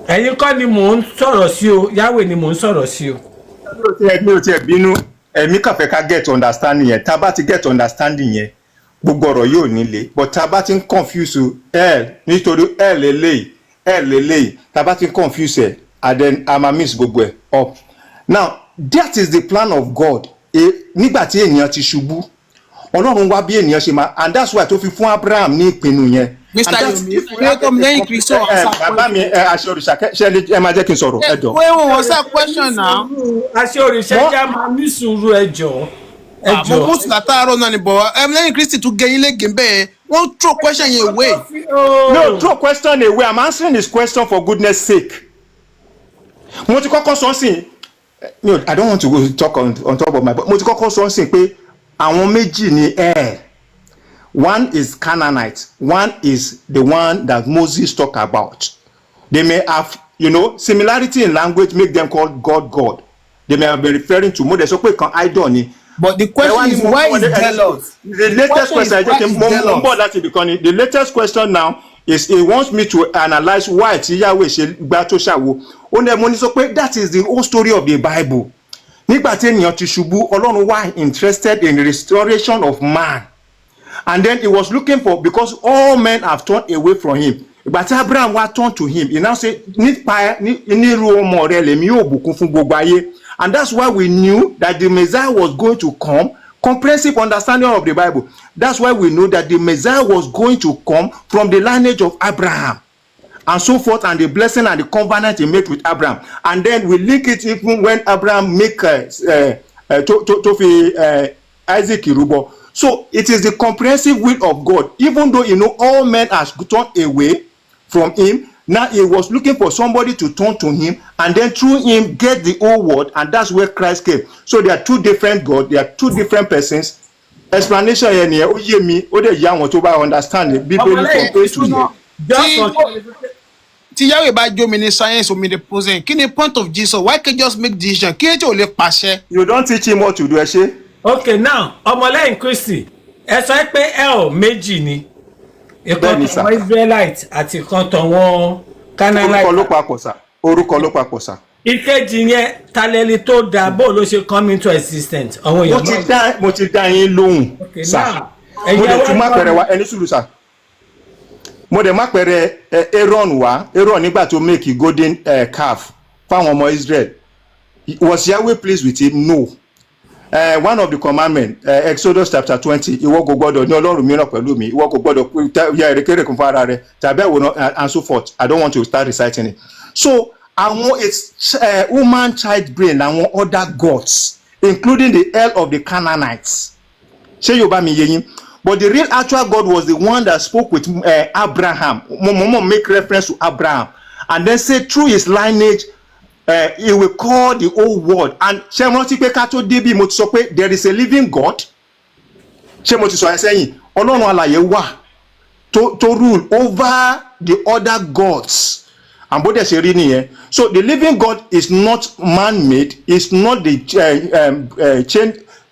ẹ̀yin kọ́ ni mò ń sọ̀rọ̀ sí o Yahweh ni mò ń sọ̀rọ̀ sí o. mi ò tiẹ̀ bínú ẹ̀mí kàn fẹ́ ká get understanding yẹn tá a bá ti get understanding yẹn gbogbo ọ̀rọ̀ yóò nílé but tá a bá ti ń confuse hell nítorí hell eléyìí tá a bá ti ń confuse ẹ̀ and then a máa miss gbogbo ẹ̀ up now that is the plan of God nígbà tí ènìyàn ti ṣubú Ọlọ́run wá bí ènìyàn ṣe máa and that's why tó fi fún Abraham ní ìpinnu yẹn. Mr. Yomi welcome lẹ́yìn kristu bàbá mi aṣọ òrìṣà ṣe ẹ máa jẹ́ kí n sọ̀rọ̀ ẹ jọ. what's that question now. aṣọ òrìṣà jẹ́ máa ní sùúrù ẹ jọ. mo mú látàárọ̀ náà ni bọ̀ lẹ́yìn kristu tún gé yín lẹ́gẹ̀ẹ́ bẹ́ẹ̀ wọ́n throw question yẹn away. No, throw question away. I'm answering this question for goodness sake. Mo ti kọ́kọ́ sọ sí I don't want to go talk on top of my but mo ti kọ́kọ́ sọ sí pé àwọn méjì ni one is Canaanite, one is the one that Moses talk about. They may have, similarity in language make them call God. They may have been referring to Moses. So kan idol ni. But the question is why is jealous? The latest question the latest question now is he wants me to analyze why tí Yahweh ṣe gbà tó ṣàwo. Ó ní mo ní sọ pé that is the whole story of the Bible. Nígbà tí ènìyàn ti ṣubú, Ọlọ́run wà interested in restoration of man. And then he was looking for, because all men have turned away from him. But Abraham was turned to him. He now said, and that's why we knew that the Messiah was going to come. Comprehensive understanding of the Bible. That's why we know that the Messiah was going to come from the lineage of Abraham. And so forth, and the blessing and the covenant he made with Abraham. And then we link it even when Abraham make Isaac Irubo. So it is the comprehensive will of God. Even though all men have turned away from him, now he was looking for somebody to turn to him, and then through him get the whole world, and that's where Christ came. So there are two different gods, there are two different persons. Explanation here, understand it. Tí Yahweh bá jó mi ní science omi the posing, kí ni point of Jesus? Why can't just make decision? Kí ni tí o lè pàṣẹ? You don't teach him what to do, ẹ okay now ọmọlẹ́yìn Kristi ẹ sọ pé el méjì ni ìkan tọ̀wọ́ Israelite àti ìkan tọ̀wọ́ Canaanite. orúkọ ló papọ̀ sá. ìkejì yẹn talẹ́lì tó dáa bó ló ṣe come into existence àwọn èèyàn. mo ti dá yín lóhùn sá mo dẹ̀ tún má pẹ̀rẹ̀ wá ẹni sùúrù sá mo dẹ̀ má pẹ̀rẹ̀ Aaron wá Aaron nígbà tó make golden calf fáwọn ọmọ Israel. Was Yahweh pleased with him? No. One of the commandments, Exodus chapter 20, ìwọ kò gbọdọ̀ ní Ọlọ́run mìíràn pẹ̀lú mi, ìwọ kò gbọdọ̀ ya èrèkéré kan fún ara rẹ, tàbí ẹ̀wọ̀n and so forth. I don't want to start reciting it. So, it's human child brain, àwọn other gods, including the hell of the Canaanites. Ṣé Yorùbá mi yé yín? But the real actual God was the one that spoke with Abraham. Mo make reference to Abraham. And then say through his lineage, he will call the whole world. And ṣé mo ti pé ká tó débí mo ti sọ pé there is a living God. Ṣé mo ti sọ ẹ sẹ́yìn Ọlọ́run alààyè wà to rule over the other gods. And bó dẹ̀ ṣe rí nìyẹn. So the living God is not man-made, is not the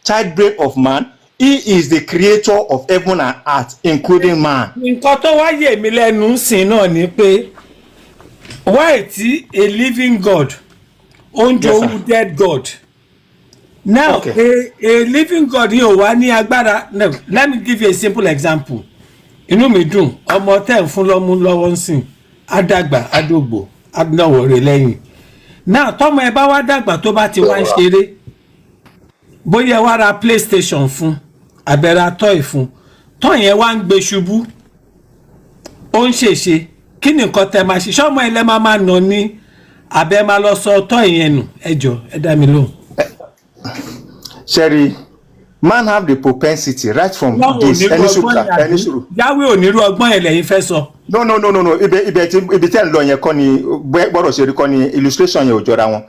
child brain of man. He is the creator of heaven and earth, including man. Nǹkan tó wá yè mí lẹ́nu sìn náà ni pé why tí a living God own jowú dead God. Now a living God yóò wá ní agbára. No, let me give you a simple example. Inú mi dùn ọmọ tẹ́ ń fún lọ́mú lọ́wọ́ ń sìn adàgbà adógbò adnáwó rẹ̀ lẹ́yìn. Now tọ́mọ ẹ bá wá dàgbà tó bá ti wá ń ṣeré bóyá wá ra PlayStation fún abẹ́ra toy fún tọ́ yẹn wá ń gbé ṣubú ó ń ṣèṣe kí ni nǹkan tẹ́ máa ṣe ṣọ́mọ ilẹ̀ máa nà ní abẹ́ máa lọ sọ tọ́ yẹn nù ẹjọ́ ẹ dá mi lóhùn. Sherry, man have the propensity right from this. Yahweh onírú ọgbọ́n yẹn lẹ́yìn fẹ́ sọ. no ibi tẹ́ ń lọ yẹn kọ́ ni gbọ́dọ̀ ṣe rí kọ́ ni illustration yẹn ò jọra wọn.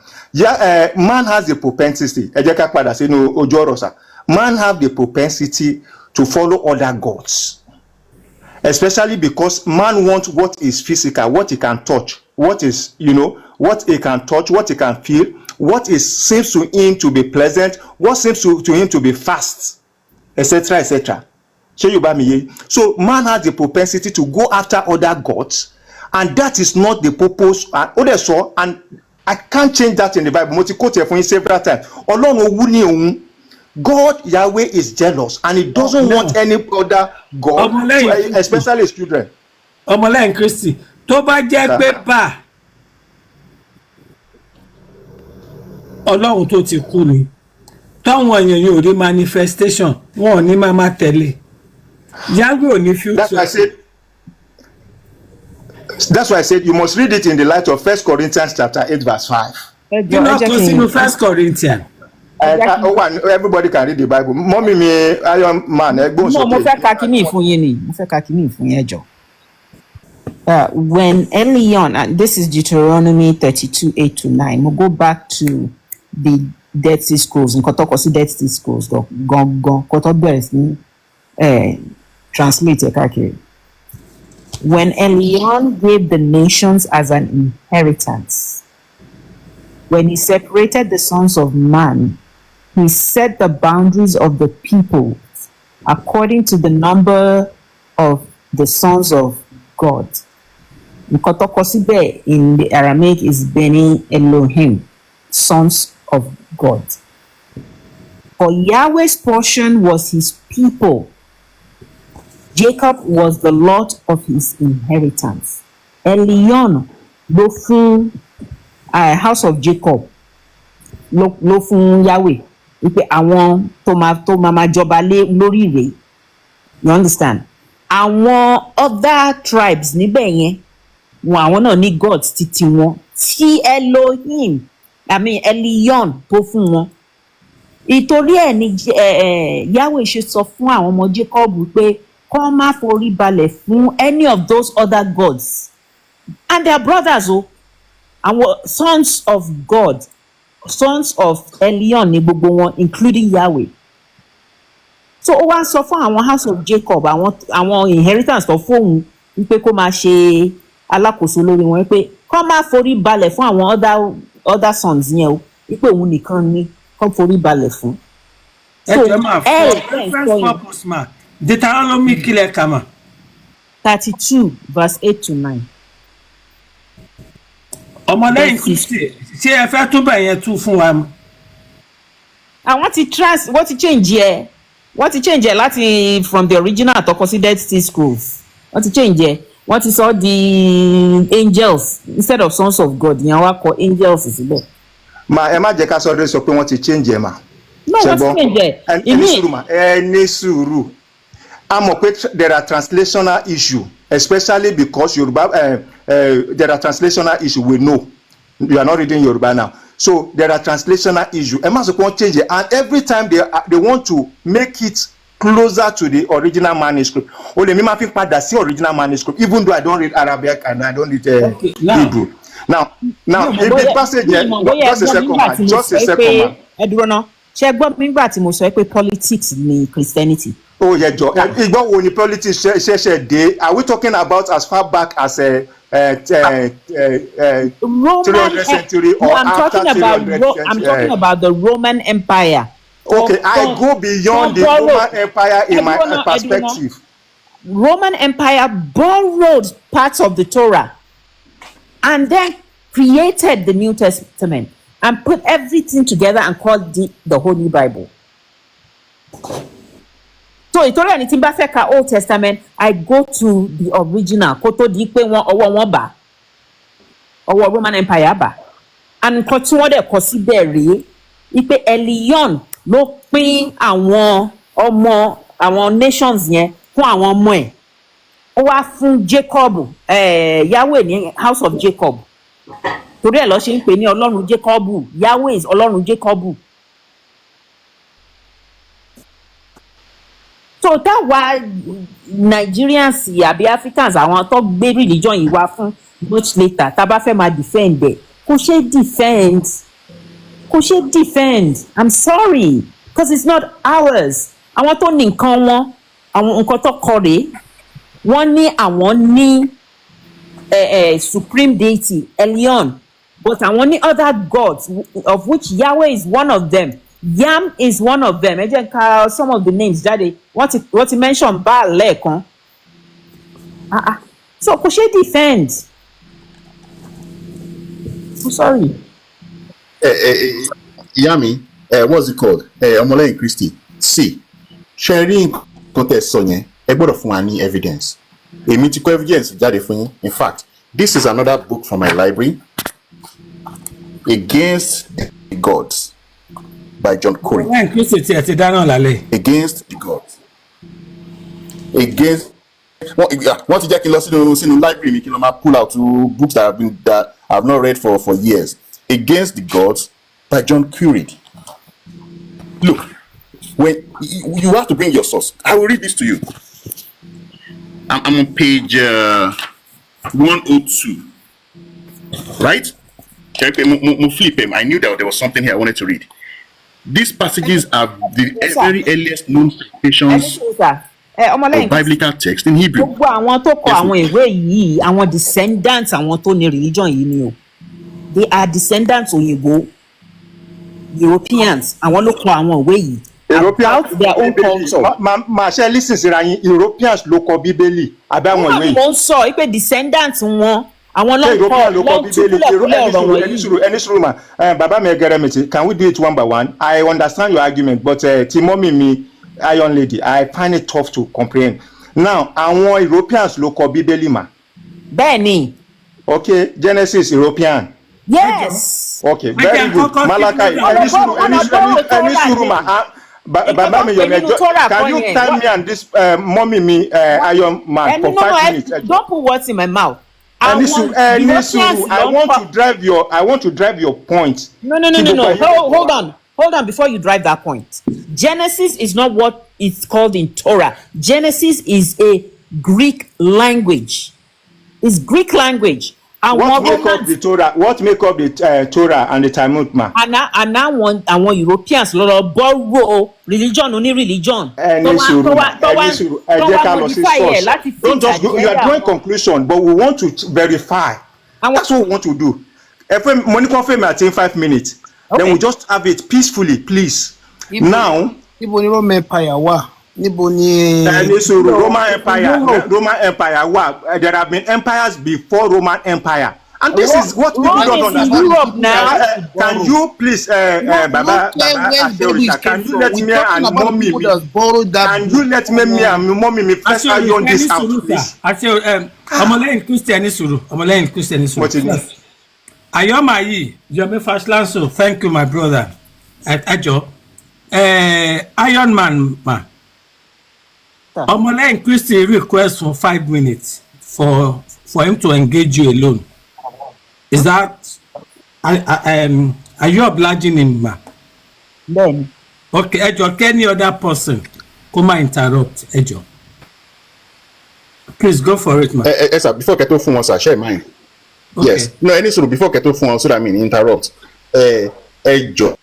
Man has the propensity, ẹ jẹ́ ká padà sínú ojú ọ̀rọ̀ sà. Man have the propensity to follow other gods, especially because man wants what is physical, what he can touch, what is, what he can touch, what he can feel, what seems to him to be pleasant, what seems to him to be fast, etc., etc. So man has the propensity to go after other gods, and that is not the purpose. And I can't change that in the Bible. Mo ti quote it for you several times. Ọlọ́run owú ni òun. God, Yahweh, is jealous, and he doesn't want any other God, especially his children. Ọmọlẹ́yìn Kristi tó bá jẹ́ pé bá Ọlọ́run tó ti kú ni táwọn èèyàn yóò rí manifestation wọn ò ní máa tẹ̀lé. Yahweh ò ní future. That's why I said you must read it in the light of 1 Corinthians chapter 8 verse 5. You know, continue 1 Corinthians. Everybody can read the Bible. Mommy me Iron Man. No, mo fẹ́ ka kíní fún yín ni. Mo fẹ́ ka kíní fún yín ẹ jọ̀ọ́. When Elion, and this is Deuteronomy 32:8-9. We'll go back to the Dead Sea Scrolls. Nǹkan tó kọ sí Dead Sea Scrolls gangan kó tó bẹ̀rẹ̀ sí translate káàkiri. When Elion gave the nations as an inheritance, when he separated the sons of man, he set the boundaries of the people according to the number of the sons of God. Nkotokosibe in the Aramaic is Beni Elohim, sons of God. For Yahweh's portion was his people. Jacob was the lot of his inheritance. Elion ló fún house of Jacob ló fún Yahweh wípé àwọn tó máa jọba lórí rẹ̀. You understand? Àwọn other tribes níbẹ̀ yẹn àwọn náà ní gods títí wọn tí Elohim Elion tó fún wọn. Ìtorí ẹ̀ ni Yahweh ṣe sọ fún àwọn ọmọ Jacob pé kọ́ má forí balẹ̀ fún any of those other gods, and their brothers our sons of God, sons of Elion ni gbogbo wọn, including Yahweh. So ó wá sọ fún àwọn house of Jacob àwọn inheritance tó fóun wípé kó máa ṣe alákòóso lórí wọn wípé kọ́ má forí balẹ̀ fún àwọn other sons yẹn o wípé òun nìkan ni kọ́ forí balẹ̀ fún. So Deuteronomy kílẹ̀ kama 32 verse 8-9. Ọmọlẹ́yìn Kristi ṣé ẹ fẹ́ tún bẹ̀ yẹn tún fún wa. Wọ́n ti change ẹ̀ láti from the original tó kọ sí Dead Sea Scrolls. Wọ́n ti change ẹ̀ wọ́n ti sọ the angels instead of sons of God yẹn wá kọ angels síbẹ̀. Ẹ má jẹ́ ká sọ pé wọ́n ti change ẹ̀ mà. No, wọ́n ti change ẹ̀. Ẹni sùúrù. There are translational issue, especially because Yoruba, there are translational issue. We know you are not reading Yoruba now, so there are translational issue. And must change it, and every time they want to make it closer to the original manuscript. Only me mapping part that's the original manuscript, even though I don't read Arabic and I don't read Hebrew. Now, in the passage, just a second, man. Ṣé gbọ́ nígbà tí mo sọ pé politics ni Christianity? Oh yeah, Joe. Igbo when the politics ṣẹ̀ṣẹ̀ dé, are we talking about as far back as 300th century or after 300th? I'm talking about the Roman Empire. Okay, I go beyond the Roman Empire in my perspective. Roman Empire borrowed parts of the Torah and then created the New Testament and put everything together and called the Holy Bible. So ìtorí ẹni tí n bá fẹ́ ka Old Testament, I go to the original kó tó di pé ọwọ́ wọn bà ọwọ́ Roman Empire bà, and nǹkan tí wọ́n dẹ̀ kọ síbẹ̀ rèé wípé Elion ló pín àwọn nations yẹn fún àwọn ọmọ ẹ̀. Ó wá fún Jacob Yahweh ní house of Jacob, torí ẹ̀ lọ ṣe ń pè ní Ọlọ́run Jacob. Yahweh is Ọlọ́run Jacob. so táwa Nigerians àbí Africans àwọn tó gbé religion yìí wá fún much later tá a bá fẹ́ máa defend ẹ̀ kò ṣe defend I'm sorry because it's not ours àwọn tó ní nǹkan wọn àwọn nǹkan tó kọ rèé wọ́n ní àwọn ní supreme deity Elion but àwọn ní other gods of which Yahweh is one of them. Yam is one of them. Ẹ jẹ́ ká some of the names jáde. Wọ́n ti mention Baal lẹ́ẹ̀kan. So kò ṣe defend. I'm sorry. Yami, what's it called? Ọmọlẹ́yìn Kristi. See, sharing contest sọ yẹn, ẹ gbọ́dọ̀ fún wa ní evidence. Èmi ti kọ evidence jáde fún yín. In fact, this is another book from my library. Against the Gods. By John Corey. Against the gods. Against wọ́n ti jẹ́ kí n lọ sínú library mi kí n lọ máa pull out two books that I have not read for years. Against the Gods by John Corey. Look, when you have to bring your source. I will read this to you. I'm on page 102. Right? Flip him. I knew that there was something here I wanted to read. These passages are the very earliest known citations of biblical text in Hebrew. Gbogbo àwọn tó kọ àwọn ìwé yìí àwọn descendants àwọn tó ní religion yìí ni o. They are descendants òyìnbó Europeans àwọn ló kọ àwọn ìwé yìí. About their own culture. Ma ṣe listen síra yín Europeans ló kọ Bíbélì àbí àwọn ìwé yìí. Mo ń sọ pé descendants wọn àwọn ló kọ Bíbélì ẹni sùúrù mà bàbá mi Ẹgẹrẹmìtì can we do it one by one? I understand your argument but ti mọ́mì mi Iron Lady I find it tough to comprehend. Now àwọn Europeans ló kọ Bíbélì mà. Bẹ́ẹ̀ni. Okay, Genesis European. Yes. Okay, very good. Malachi ẹni sùúrù mà bàbá mi Yomi can you tell me and this mọ́mì mi Iron Man for 5 minutes? Don't put words in my mouth. I want to drive your point. No. Hold on before you drive that point. Genesis is not what it's called in Torah. Genesis is a Greek language. It's Greek language. And what make up the Torah? What make up the Torah and the Talmud, ma? And now àwọn Europeans lọ borrow religion oní religion. Don't just go. You are drawing conclusion, but we want to verify. And that's what we want to do. If money confirm at 5 minutes, then we just have it peacefully, please. Now. Roman Empire wa. Roman Empire wa. There have been empires before Roman Empire. And this is what people don't understand. Europe now. Can you please, Baba Asheorita, can you let me and mommy first iron this out, please? Ọmọlẹ́yìn Christian sùúrù. Ayoma yìí, Yomi Fashlanso, thank you my brother. Ẹjọ́, Iron Man ma. Ọmọlẹ́yìn Christian request for 5 minutes for him to engage you alone. Is that are you obliging him, ma? Then. Okay, Ejo, any other person come and interrupt, Ejo? Please go for it, ma. Sir, before Keto Fun, sir, share mine. Okay. Yes. No, any sort before Keto Fun, so that I mean interrupt. Ejo,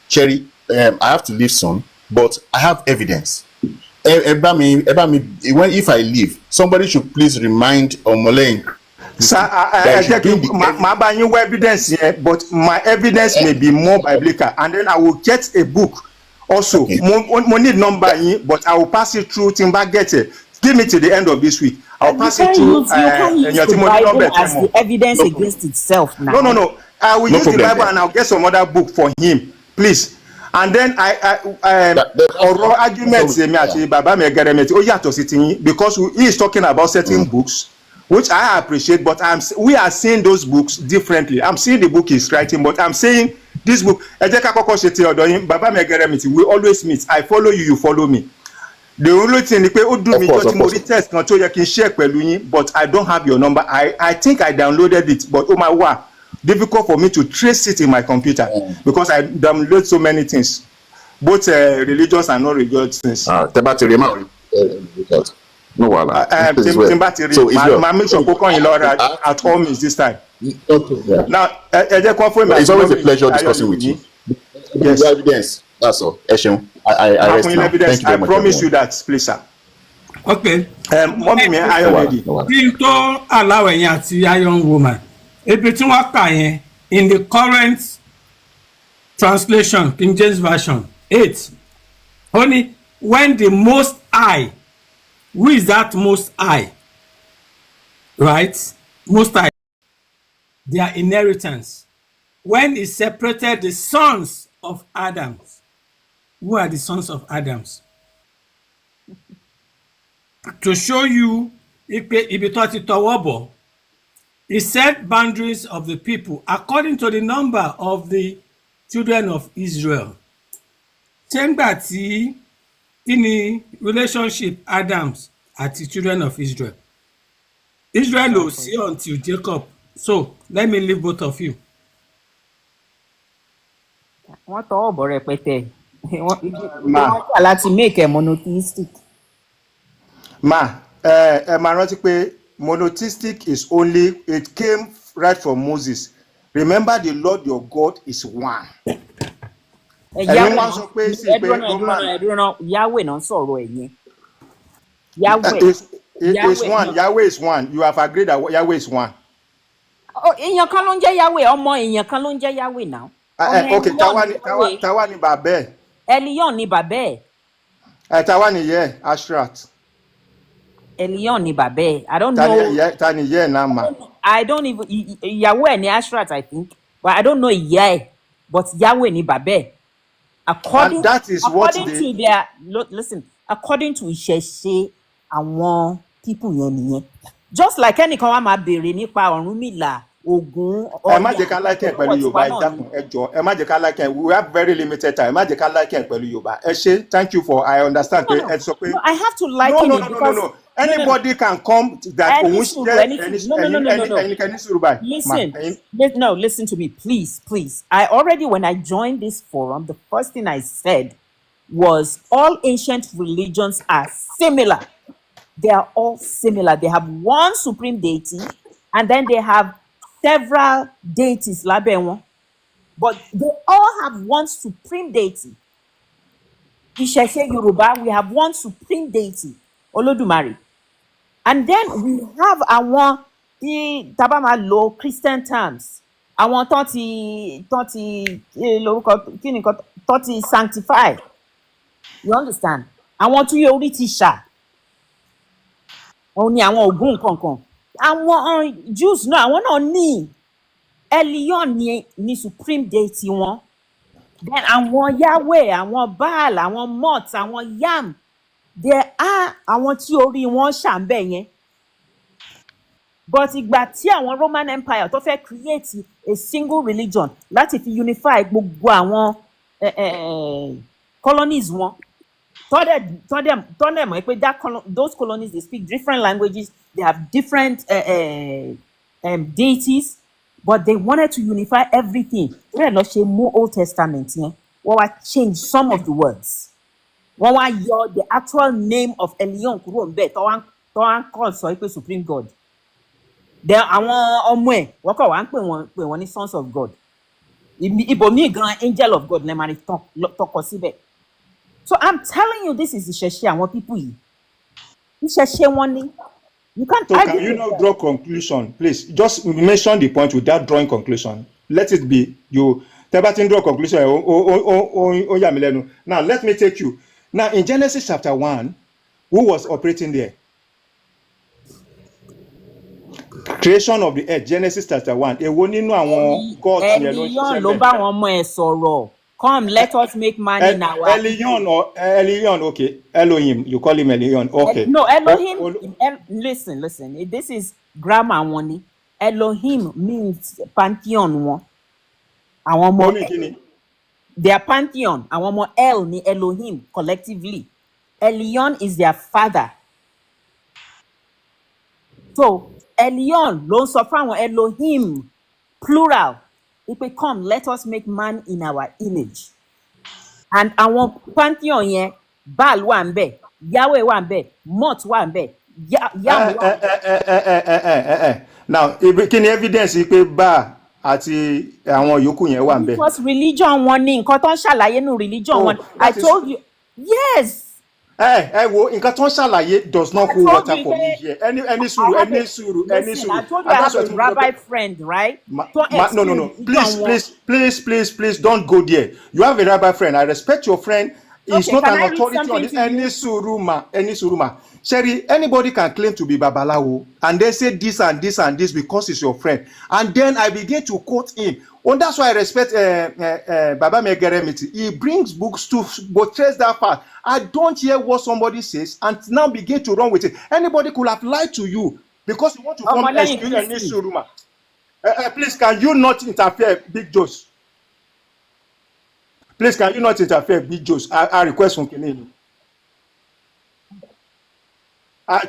Cherry, I have to leave soon, but I have evidence. If I leave, somebody should please remind Omoleng. Sir, I take my evidence here, but my evidence may be more biblical, and then I will get a book also. Okay. Need number in, but I will pass it through Timba get it. Give me to the end of this week. I'll pass it through. You can't use the Bible as the evidence against itself now. No. I will use the Bible and I'll get some other book for him, please. And then oral arguments because he is talking about certain books, which I appreciate, but we are seeing those books differently. I'm seeing the book he's writing, but I'm saying this book. We always meet. I follow you, you follow me. The only thing but I don't have your number. I think I downloaded it, but oh my wow, difficult for me to trace it in my computer because I download so many things. both religious and non-religious things. Tẹ́ bá ti rí máa rí no wahala. Tí n bá ti rí máa make sure kó kàn yín lọ́ra at all means this time. Now ẹ jẹ́ kó fún mi. It's always a pleasure discussing with you. Yes. Evidence. That's all. Ẹ ṣeun. I rest now. Thank you very I much. promise you that, please, sir. Okay. Mọ́mí mi Ayọ̀dèdì. Kí n tó allow ẹ̀yin àti Iron Woman, ibi tí wọ́n kà yẹn in the current translation King James Version 8 only when the Most High, who is that Most High, right? Most High, their inheritance, when he separated the sons of Adam. Who are the sons of Adam? To show you ibi tó ti tọwọ́ bọ̀, he set boundaries of the people according to the number of the children of Israel. Ṣé tí kí ni relationship Adams àti children of Israel? Israel ò sí until Jacob. So let me leave both of you. Wọ́n tọwọ́ bọ̀ rẹpẹtẹ. Wọ́n wà láti make a monotheistic. Ẹ máa rántí pé monotheistic is only, it came right from Moses. Remember the Lord your God is one. Ẹ̀yin wá sọ pé sí pé ẹ̀dúró Yahweh náà sọ̀rọ̀ ẹ̀yẹn. Yahweh is one. Yahweh is one. You have agreed that Yahweh is one. Èèyàn kan ló ń jẹ́ Yahweh, ọmọ èèyàn kan ló ń jẹ́ Yahweh náà. Okay, táwa ni bàbá ẹ̀. Elion ni bàbá ẹ̀. Táwa ni yẹ Ashrat. Elion ni bàbá ẹ̀. I don't know. Ta ni yẹ náà ma. I don't even, Yahweh ni Ashrat I think, but I don't know ìyá ẹ̀, but Yahweh ni bàbá ẹ̀. According to their, listen, according to ìṣẹ̀ṣe àwọn people yẹn nìyẹn. Just like ẹnìkan wá máa béèrè nípa Ọ̀rúnmìlà, Ògún, Ọya. Ẹ má jẹ́ ká like ẹ̀ pẹ̀lú Yorùbá, ìdákun ẹ jọ̀ọ́. Ẹ má jẹ́ ká like ẹ̀. We have very limited time. Ẹ má jẹ́ ká like ẹ̀ pẹ̀lú Yorùbá. Ẹ ṣé, thank you for, I understand pé ẹ sọ pé. No, I have to like it because. No. Anybody can come to that. No, listen to me, please. I already, when I joined this forum, the first thing I said was all ancient religions are similar. They are all similar. They have one supreme deity, and then they have several deities, but they all have one supreme deity. Ìṣẹ̀ṣe Yorùbá, we have one supreme deity, Olódùmarè. And then we have àwọn tí tá bá máa lo Christian terms, àwọn tó ti lórúkọ kí ni tó ti sanctify. You understand? Àwọn tí orí ti ṣà. Òun ni àwọn Ògún kankan. Àwọn Jews náà, àwọn náà ní Elion ni supreme deity wọn. Then àwọn Yahweh, àwọn Baal, àwọn Mot, àwọn Yam, there are àwọn tí orí wọn ṣàǹbẹ̀ yẹn. But ìgbà tí àwọn Roman Empire tó fẹ́ create a single religion láti fi unify gbogbo àwọn colonies wọn, tọ́dẹ̀ mọ̀ pé those colonies, they speak different languages, they have different deities, but they wanted to unify everything. Wọ́n lọ ṣe mú Old Testament yẹn, wọ́n wá change some of the words. Wọ́n wá yọ the actual name of Elion kúrò ń bẹ̀ tó wá ń kọ́ sọ pé supreme God. Then àwọn ọmọ ẹ̀ wọ́n kọ̀ wá ń pè wọ́n ní sons of God. Ibòmíì gan angel of God lẹ́ẹ̀ma rí tọkọ síbẹ̀. So I'm telling you, this is ìṣẹ̀ṣe àwọn people yìí. Ìṣẹ̀ṣe wọn ni. You can't so argue. Can you not draw conclusion, please? Just mention the point without drawing conclusion. Let it be you. Tẹ́ bá ti ń draw conclusion, ó yà mí lẹ́nu. Now let me take you. Now in Genesis chapter 1, who was operating there? Creation of the earth, Genesis chapter 1. Èwo nínú àwọn gods yẹn ló ń ṣiṣẹ́ bẹ́ẹ̀? Elion ló bá wọn ọmọ ẹ̀ sọ̀rọ̀. Come, let us make man in our. Elion, okay. Elohim, you call him Elion, okay. No, Elohim. Listen. This is grammar wọn ni. Elohim means pantheon wọn. Àwọn ọmọ. Their pantheon. Àwọn ọmọ El ni Elohim collectively. Elion is their father. So Elion ló ń sọ fún àwọn Elohim plural. If we come, let us make man in our image. and àwọn pantheon yẹn Baal wà ń bẹ̀, Yahweh wà ń bẹ̀, Mot wà ń bẹ̀, Yam wà ń bẹ̀. Now kí ni evidence pé bá àti àwọn yòókù yẹn wà ń bẹ̀? Because religion wọn ni nǹkan tó ń ṣàlàyé nínú religion wọn. I told you, yes. Wo nǹkan tó ń ṣàlàyé does not hold water for me here. Any sùúrù. Listen, I told you I have a rabbi friend, right? No. Please, don't go there. You have a rabbi friend. I respect your friend. He's Okay, not can an I read authority on something this. to you? Any suruma. Sherry, anybody can claim to be Babalawo and then say this and this and this because he's your friend. And then I begin to quote him. And that's why I respect Baba Megeremiti. He brings books to portray that part. I don't hear what somebody says and now begin to run with it. Anybody could have lied to you because you want to come excuse any suruma. Please, can you not interfere, Big Joes? Please, can you not interfere, Big Joes? I request from Kenny. I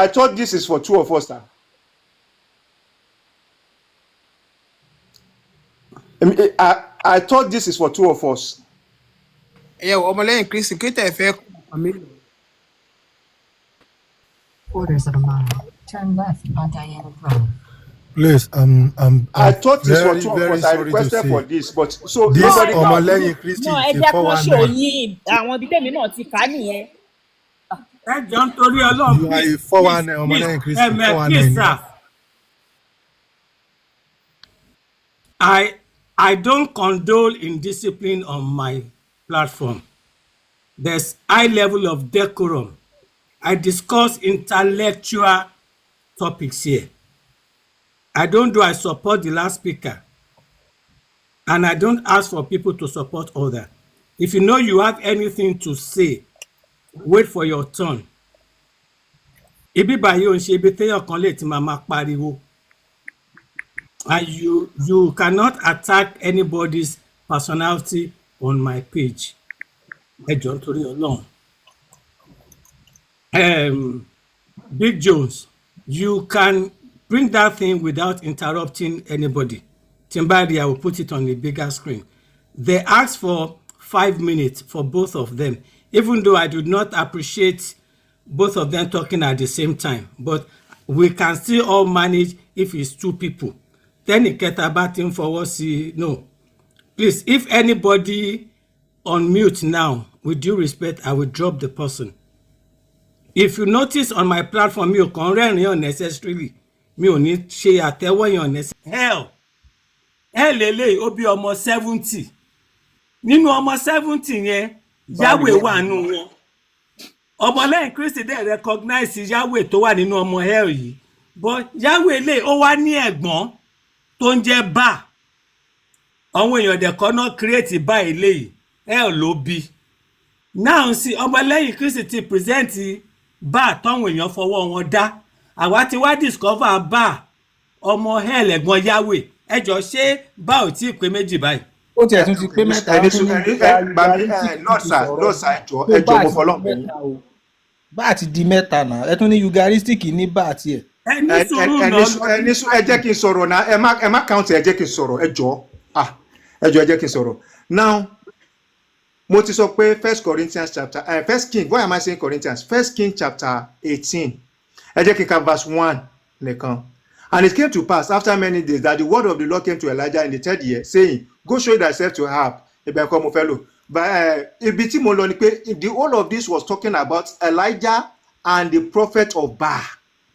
thought this is for two of us, sir. I thought this is for two of us. Yeah, ọmọlẹ́yìn Kristi kí tẹ̀ fẹ́ kọ́ mi. Quarters of a mile. Turn left on Diana Drive. Please, I thought this for two of very us. I sorry requested to for say. this, but so This nobody can. Ọmọlẹ́yìn Kristi No, ẹ is jẹ́ a kó ṣe 419. òyìn àwọn ibi tèmi náà ti kà á nìyẹn. ẹ jọ nítorí Ọlọ́run. You are a 419, Ọmọlẹ́yìn Kristi, please, 419. sir. I don't condole indiscipline on my platform. There's high level of decorum. I discuss intellectual topics here. I support the last speaker. And I don't ask for people to support others. If you know you have anything to say, wait for your turn. Ibi báyìí ò ń ṣe ibi téèyàn kan lè ti máa pariwo. And you cannot attack anybody's personality on my page. Ẹ jọ̀ọ́ nítorí Ọlọ́run. Big Jones, you can bring that thing without interrupting anybody. Timbari, I will put it on the bigger screen. They asked for 5 minutes for both of them, even though I do not appreciate both of them talking at the same time. But we can still all manage if it's two people. Then ìkẹta bá ti ń fọwọ́ sí no. Please, if anybody on mute now, with due respect, I will drop the person. If you notice on my platform, mi ò kàn rẹ́rìn unnecessarily. Mi ò ní ṣe àtẹ́wọ́ yẹn unnecessarily. Hell lélẹ́yìí ó bí ọmọ 70. Nínú ọmọ 70 yẹn, Yahweh wà nù wọn. Ọmọlẹ́yìn Kristi dẹ̀ recognize Yahweh tó wà nínú ọmọ hell yìí. But Yahweh lè ó wá ní ẹ̀gbọ́n tó ń jẹ́ bá. Àwọn èèyàn dẹ̀ kọ́ náà create bá eléyìí. Hell ló bí. Now sí ọmọlẹ́yìn Kristi ti present bá tọ́wọ̀n èèyàn fọwọ́ wọn dá. Àwa ti wá discover bá ọmọ hell ẹ̀gbọ́n Yahweh. Ẹ jọ ṣé bá ò tí ì pé méjì báyìí. Ó tiẹ̀ tún ti pé mẹ́ta. lọ́ọ̀sà ẹjọ́ mo fọlọ́ mi. Bá àti di mẹ́ta náà ẹ tún ní eucharistic ní bá àti ẹ̀. Ẹ ní sùúrù náà. Ẹ jẹ́ kí n sọ̀rọ̀ náà ẹ má count ẹ jẹ́ kí n sọ̀rọ̀ ẹ jẹ́ kí n sọ̀rọ̀. Now mo ti sọ pé 1 Corinthians chapter 1 King, why am I saying Corinthians? 1 King chapter 18. Ẹ jẹ́ kí n ka verse 1 nìkan. And it came to pass after many days that the word of the Lord came to Elijah in the 3rd year, saying, Go show thyself to Ahab. But ibi tí mo lọ ni pé the whole of this was talking about Elijah and the prophet of Baal.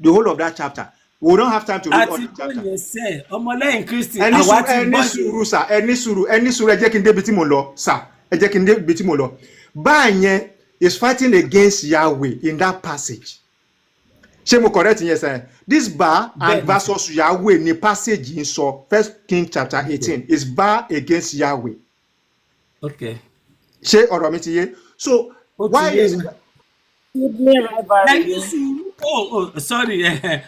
The whole of that chapter. We don't have time to read all the chapter. Àti ṣe ọmọlẹ́yìn Kristi Ẹni àwa ti sùúrù sà, ẹni sùúrù, ẹ jẹ́ kí n débi tí mo lọ sà, ẹ jẹ́ kí n débi tí mo lọ. Baal yẹn is fighting against Yahweh in that passage. Ṣé mo correct yẹn sẹ́yìn? This Baal and versus Yahweh ni passage yìí sọ 1 King chapter 18 is Baal against Yahweh. Okay. Ṣé ọ̀rọ̀ mi ti yé? So why is sorry,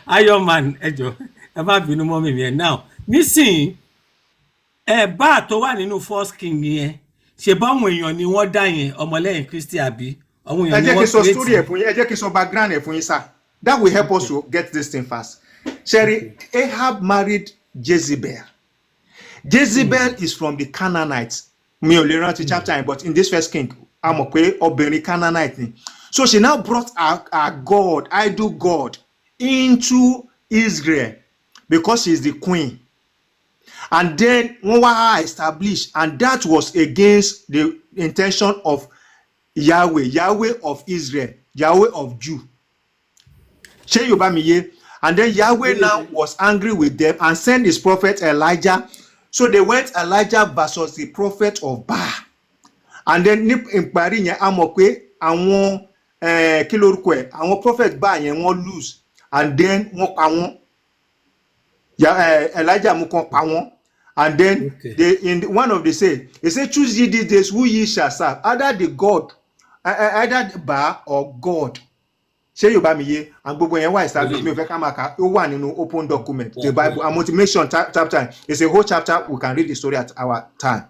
Iron Man, ẹ jọ̀ọ́, ẹ má bínú mọ́ mi yẹn now. Nísìnyí, bá tó wà nínú 1 King yẹn, ṣe báwọn èèyàn ni wọ́n dá yẹn ọmọlẹ́yìn Kristi àbí? Àwọn èèyàn ni wọ́n create. Ẹ jẹ́ kí n sọ story ẹ̀ fún yín, ẹ jẹ́ kí n sọ background ẹ̀ fún yín sir. That will help us to get this thing fast. Sherry, Ahab married Jezebel. Jezebel is from the Canaanites. mi ò lè rántí chapter yẹn, but in this first king a mọ̀ pé obìnrin Canaanite ni. So she now brought her god, idol god, into Israel because she is the queen. And then wọ́n wá establish, and that was against the intention of Yahweh of Israel, Yahweh of Jew. Ṣé Yorùbá mi yé? And then Yahweh now was angry with them and sent his prophet Elijah. So they went Elijah versus the prophet of Baal. And then ní ìparí yẹn a mọ̀ pé àwọn kí lorúkọ ẹ̀, àwọn prophet Baal yẹn wọ́n lose, and then wọ́n pa wọ́n. Elijah mú kan pa wọ́n. And then one of they say, choose ye these days who ye shall serve, either the God, either the Baal or God. Ṣé Yorùbá mi yé? And gbogbo yẹn wá establish mi ò fẹ́ ká máa kà, ó wà nínú open document, the Bible, and motivation chapter. It's a whole chapter, we can read the story at our time.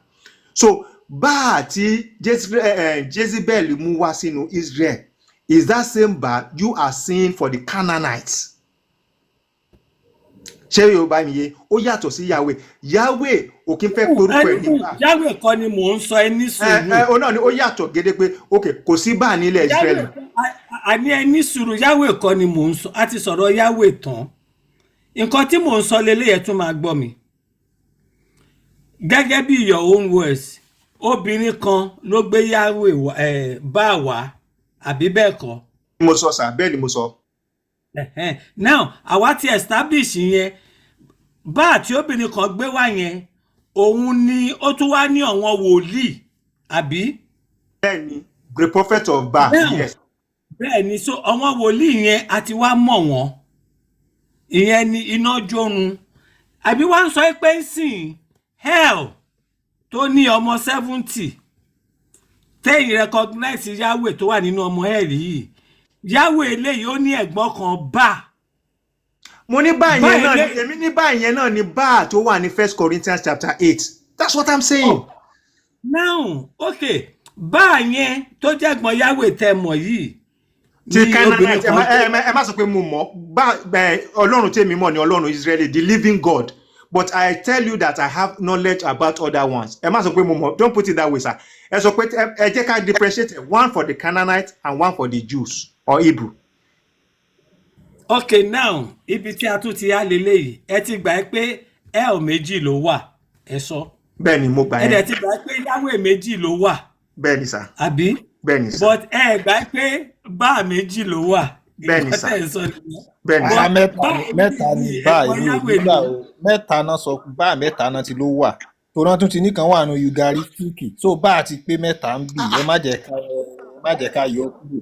So Baal tí Jezebel mú wá sínú Israel is that same Baal you are seeing for the Canaanites. Ṣé Yorùbá mi yé? Ó yàtọ̀ sí Yahweh. Yahweh ò kí n fẹ́ porúkọ ẹ̀ nígbà. Yahweh kọ́ ni mò ń sọ ẹni sùúrù. Ó náà ni ó yàtọ̀ gédé pé okay, kò sí Baal nílẹ̀ Israel. Àní ẹni sùúrù, Yahweh kọ́ ni mò ń sọ. A ti sọ̀rọ̀ Yahweh tán. Nǹkan tí mò ń sọ lélẹ́yẹ̀ tún máa gbọ́ mi. Gẹ́gẹ́ bí your own words, obìnrin kan ló gbé Yahweh Baal wá, àbí bẹ́ẹ̀ kọ́? Mo sọ sà, bẹ́ẹ̀ ni mo sọ. Now àwa ti establish yẹn, Baal tí obìnrin kan gbé wá yẹn, òun ni ó tún wá ní àwọn wòlíì, àbí? Bẹ́ẹ̀ ni, the prophet of Baal, yes. Bẹ́ẹ̀ ni, so àwọn wòlíì yẹn a ti wá mọ̀ wọ́n, ìyẹn ni iná jórun. Àbí wá ń sọ pé ń sìn hell tó ní ọmọ 70 tẹ́yìn recognize Yahweh tó wà nínú ọmọ hell yìí. Yahweh eléyìí ó ní ẹ̀gbọ́n kan Baal. Mo ní Baal yẹn náà ni, èmi ní Baal yẹn náà ni Baal tó wà ní 1 Corinthians chapter 8. That's what I'm saying. Oh. Now, okay, Baal yẹn tó jẹ́ ẹ̀gbọ́n Yahweh tẹ́ mọ̀ yìí. Ti Canaanite, ẹ má sọ pé mo mọ̀. Ọlọ́run tèmi mọ̀ ni Ọlọ́run Israeli, the living God. But I tell you that I have knowledge about other ones. Ẹ má sọ pé mo mọ̀. Don't put it that way, sir. Ẹ sọ pé ẹ jẹ́ ká differentiate one for the Canaanites and one for the Jews or Hebrew. Okay, now ibi tí a tún ti á leléyìí, ẹ ti gbà pé el méjì ló wà, ẹ sọ. Bẹ́ẹ̀ ni mo gbà yẹn. Ẹ dẹ̀ ti gbà pé Yahweh méjì ló wà. Bẹ́ẹ̀ ni sir. Àbí? Bẹ́ẹ̀ ni sir. But ẹ gbà pé Baal méjì ló wà. Bẹ́ẹ̀ ni sir. Bẹ́ẹ̀ ni mẹ́ta ni Baal ìlú nígbà o, mẹ́ta náà sọ Baal mẹ́ta náà ti ló wà. Torán tún ti ní kan wà nù Eucharistic. So Baal ti pé mẹ́ta ń bì, ẹ má jẹ́ ká yọ kúrò.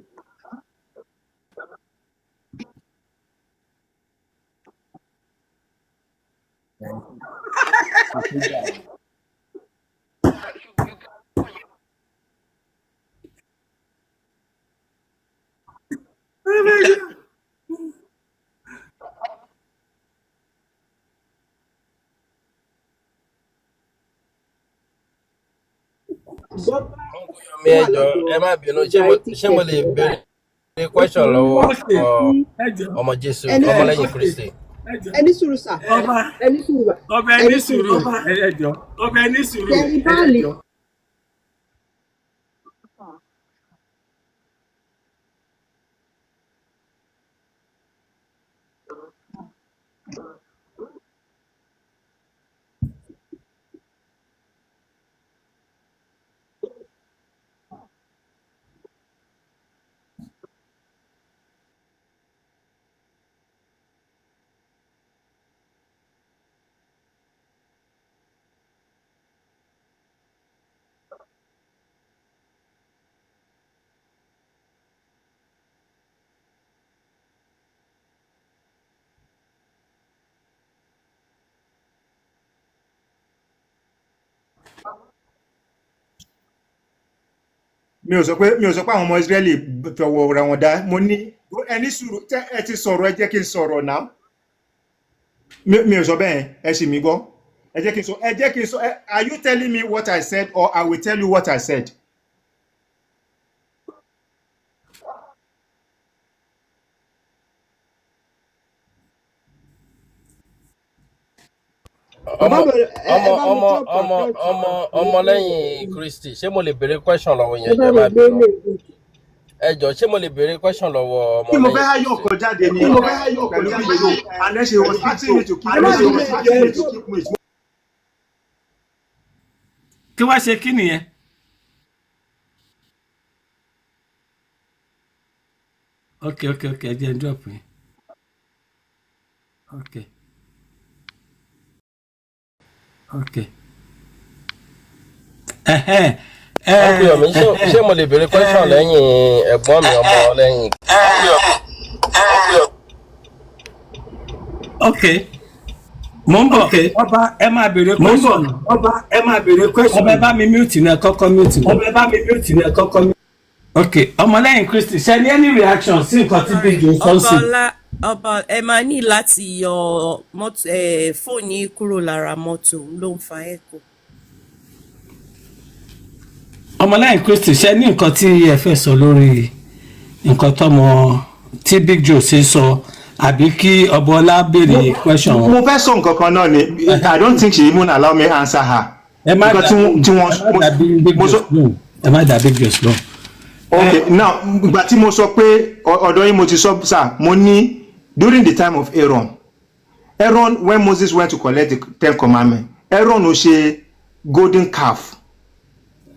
Mi ẹjọ ẹ má bínú, ṣé mo lè béèrè question lọ́wọ́ ọmọ Jésù ọmọlẹ́yìn Kristi? Ẹni sùúrù sà. Ẹni sùúrù. Ọba ẹni sùúrù. Ẹjọ. Ọba ẹni sùúrù. Ẹjọ. mi ò sọ pé àwọn ọmọ Israeli fọwọ́ ra wọn dá. Mo ní ẹni sùúrù, ẹ ti sọ̀rọ̀, ẹ jẹ́ kí n sọ̀rọ̀ náà. Mi ò sọ bẹ́ẹ̀, ẹ sì mí gbọ́. Ẹ jẹ́ kí n sọ. Are you telling me what I said or I will tell you what I said? ọmọlẹ́yìn Kristi ṣé mo lè béèrè question lọ́wọ́ yẹn jẹ́ má bínú ẹ jọ ṣé mo lè béèrè question lọ́wọ́ kí mo fẹ́ ọmọlẹ́yìn háyọ̀ Kristi. kọjá de ni pẹ̀lú fídíò and she was asking me to keep me. kí wá ṣe kí nìyẹn. okay ẹ jẹ́ n drop yín. okay. ọkùnrin mi ṣé mo lè béèrè question lẹ́yìn ẹ̀gbọ́n mi ọmọlẹ́yìn. okay. mo ń bọ̀ ọba ẹ máa béèrè question. ọba ẹ bá mi mute ní ẹ kọ́kọ́ mute. okay ọmọlẹ́yìn Kristi ṣe ní any reaction sí nǹkan tí big joe sọ sí. ọba ẹ máa ní láti yọ fóònù yìí kúrò lára mọ́tò ló ń fa ẹ̀kọ́. ọmọlẹ́yìn Kristi ṣe ní nǹkan tí ẹ fẹ́ sọ lórí nǹkan tọmọ tí big joe ṣe sọ àbí kí ọbọlá béèrè question wọn. mo fẹ́ sọ nǹkan kan náà ni I don't think she even allow me answer her. ẹ má dà big joe lọ. okay now ìgbà tí mo sọ pé ọ̀dọ̀ yín mo ti sọ sir mo ní during the time of Aaron when Moses went to collect the 10 commandments Aaron ò ṣe golden calf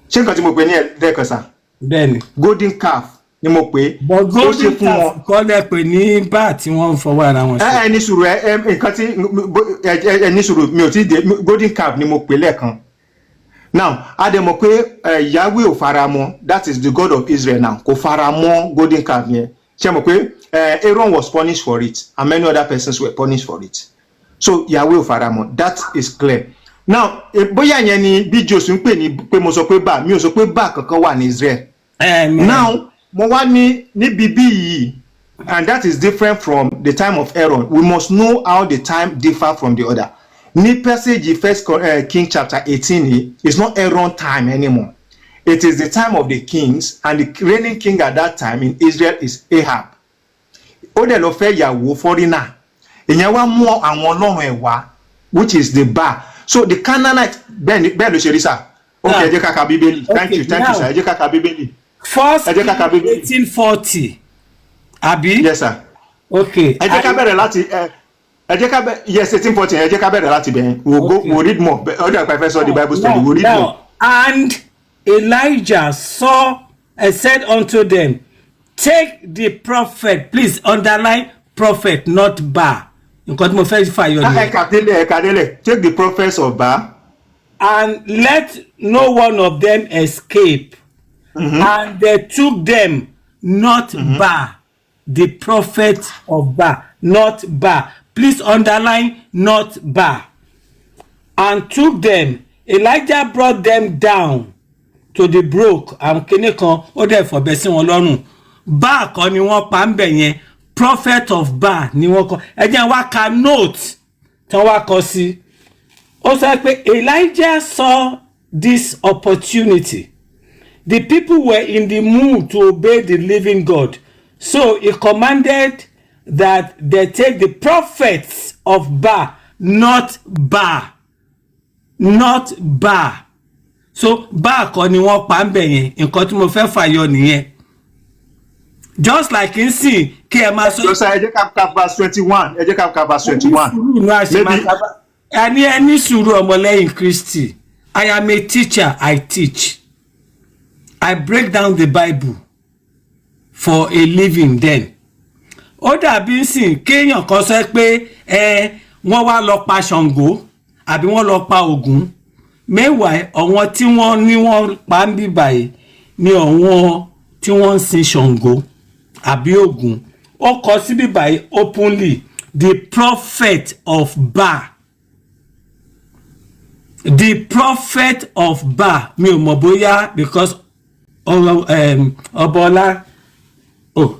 ṣé nǹkan tí mo pè ní ẹ̀ẹ́dẹ́kan sir. bẹ́ẹ̀ni golden calf ni mo pè. but golden calf kọ́ lẹ pè ní bá tí wọ́n fọwọ́ ara wọn ṣe. ní sùúrù nǹkan tí ní sùúrù mi ò tí dé golden calf ni mo pè lẹ́ẹ̀kan. now a dẹ̀ mọ̀ pé Yahweh ò fara mọ́ that is the God of Israel now kò fara mọ́ golden calf yẹn ṣe mọ̀ pé Aaron was punished for it and many other persons were punished for it so Yahweh ò fara mọ́ that is clear. now bóyá yẹn ni bí Joseph ń pè ní pé mo sọ pé bá mi ò sọ pé bá kankan wà ní Israel. now mo wá ní níbi bí yìí and that is different from the time of Aaron we must know how the time differ from the other. Ní passage first King chapter 18 is not Aaron time anymore. It is the time of the kings and the reigning king at that time in Israel is Ahab. Ó dẹ̀ lọ fẹ́ yàwó foreigner. Ìyẹn wá mú àwọn ọlọ́run ẹ̀ wá which is the Baal. So the Canaanite bẹ́ẹ̀ ló ṣe rí sà. Okay ẹ jẹ́ ká ka Bíbélì. Thank you sir. Ẹ jẹ́ ká ka Bíbélì. First 1840. Àbí? Yes sir. Okay. Ẹ jẹ́ ká bẹ̀rẹ̀ láti yes 1814 ẹ jẹ́ ká bẹ̀rẹ̀ láti bẹ̀rẹ̀ we'll read more other professor the Bible study we'll read more. And Elijah saw and said unto them, take the prophet, please underline prophet not Baal. Nǹkan tí mo fẹ́ fà yọ ni. ẹ̀ka délẹ̀ take the prophets of Baal. And let no one of them escape. And they took them not Baal, the prophet of Baal, not Baal. Please underline not Baal. And took them. Elijah brought them down to the brook. And kíní kan ó dẹ̀ fọ̀bẹ sí wọn lọ́rùn. Baal kọ́ ni wọ́n pa ń bẹ̀ yẹn. Prophet of Baal ni wọ́n kọ́. Ẹ jẹ́ wá ka note tí wọ́n wá kọ sí. Ó sọ pé Elijah saw this opportunity. The people were in the mood to obey the living God. So he commanded that they take the prophets of Baal, not Baal. Not Baal. So Baal kọ́ ni wọ́n pa ń bẹ̀ yẹn. Nǹkan tí mo fẹ́ fàyọ nìyẹn. Just like in sin kí ẹ máa sọ. Ẹ jẹ́ ká ka verse 21. Ẹ jẹ́ ká ka verse 21. Ẹni sùúrù ọmọlẹ́yìn Kristi. I am a teacher, I teach. I break down the Bible for a living then. Ó dàbí sìn kéèyàn kan sọ pé wọ́n wá lọ pa Ṣàngó àbí wọ́n lọ pa Ògún. Meanwhile àwọn tí wọ́n ní wọ́n pa ń bí báyìí ni àwọn tí wọ́n ń sin Ṣàngó àbí Ògún. Ó kọ sí bí báyìí openly the prophet of Baal. The prophet of Baal. Mi ò mọ̀ bóyá because ọbọlá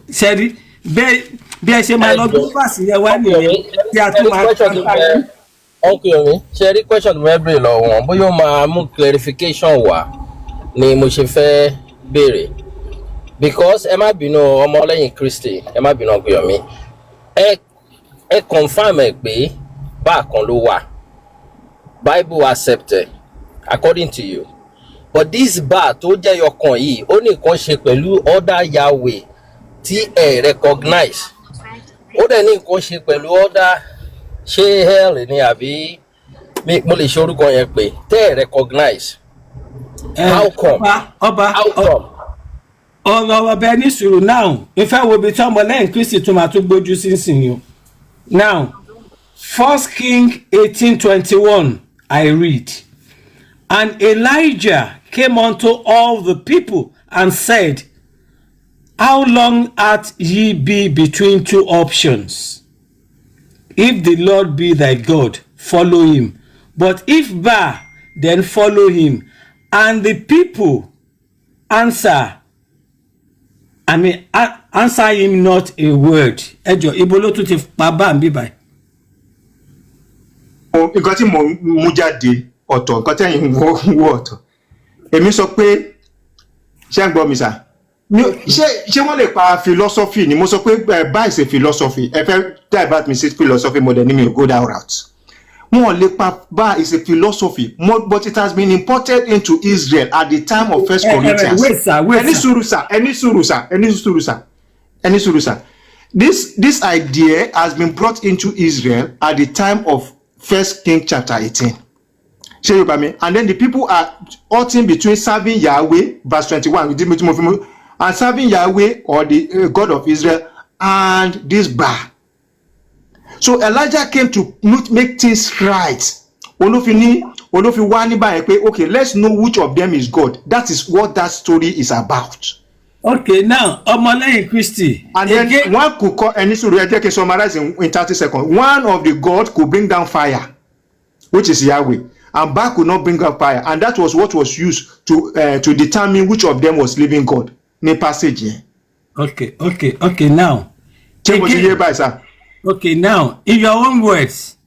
ṣẹ́rí bí ẹ ṣe máa lọ bí fàṣì yẹn wá nìyẹn tí a tún máa kọ́ ọ́. uncle mi ṣe rí question mẹ́bìrì lọ wọn bóyá ó máa mú clarification wá ni mo ṣe fẹ́ béèrè because ẹ má bínú ọmọlẹ́yìn Kristi ẹ má bínú uncle mi ẹ confirm ẹ pé Baal kan ló wà Bible accepted according to you, but this bar tó jẹ́ yọkan yìí ó ní nǹkan ṣe pẹ̀lú other Yahweh tí ẹ recognize, ó dẹ̀ ní nǹkan ṣe pẹ̀lú other ṣé hell ni àbí mo lè ṣe orúkọ yẹn pé tẹ́ ẹ recognize. How come? How come? ọ̀rọ̀ ọbẹ̀ ní sùúrù now ìfẹ́ wo ibi tí ọmọ lẹ́yìn Kristi tó máa tó gbójú sínsìn yìí now 1 King 18:21 I read, and Elijah came unto all the people and said, how long art ye be between two options? If the Lord be thy God, follow him, but if Baal, then follow him. And the people answer him not a word. Ẹjọ ibo ló tún ti pa bá ń bí báyìí. Nǹkan tí mo mú jáde ọ̀tọ̀, nǹkan tẹ́yìn wọ́ ọ̀tọ̀. Èmi sọ pé ṣé ń gbọ́ mi sà? Ṣé wọ́n lè pa philosophy ni? Mo sọ pé Baal is a philosophy. Ẹ fẹ́ divert me sí philosophy more than me go that route. Wọ́n lè pa Baal is a philosophy, but it has been imported into Israel at the time of First Corinthians. Any sir. This idea has been brought into Israel at the time of First King chapter 18. And then the people are alternating between serving Yahweh, verse 21, and serving Yahweh or the God of Israel and this Baal. So Elijah came to make things right. Okay, let's know which of them is God. That is what that story is about. Okay, now, Ọmọlẹ́yìn Kristi. And then one could call any story, I can summarize in 30 seconds. One of the gods could bring down fire, which is Yahweh, and Baal could not bring up fire. And that was what was used to determine which of them was living God. In passage here. Okay, now. Okay, now, in your own words,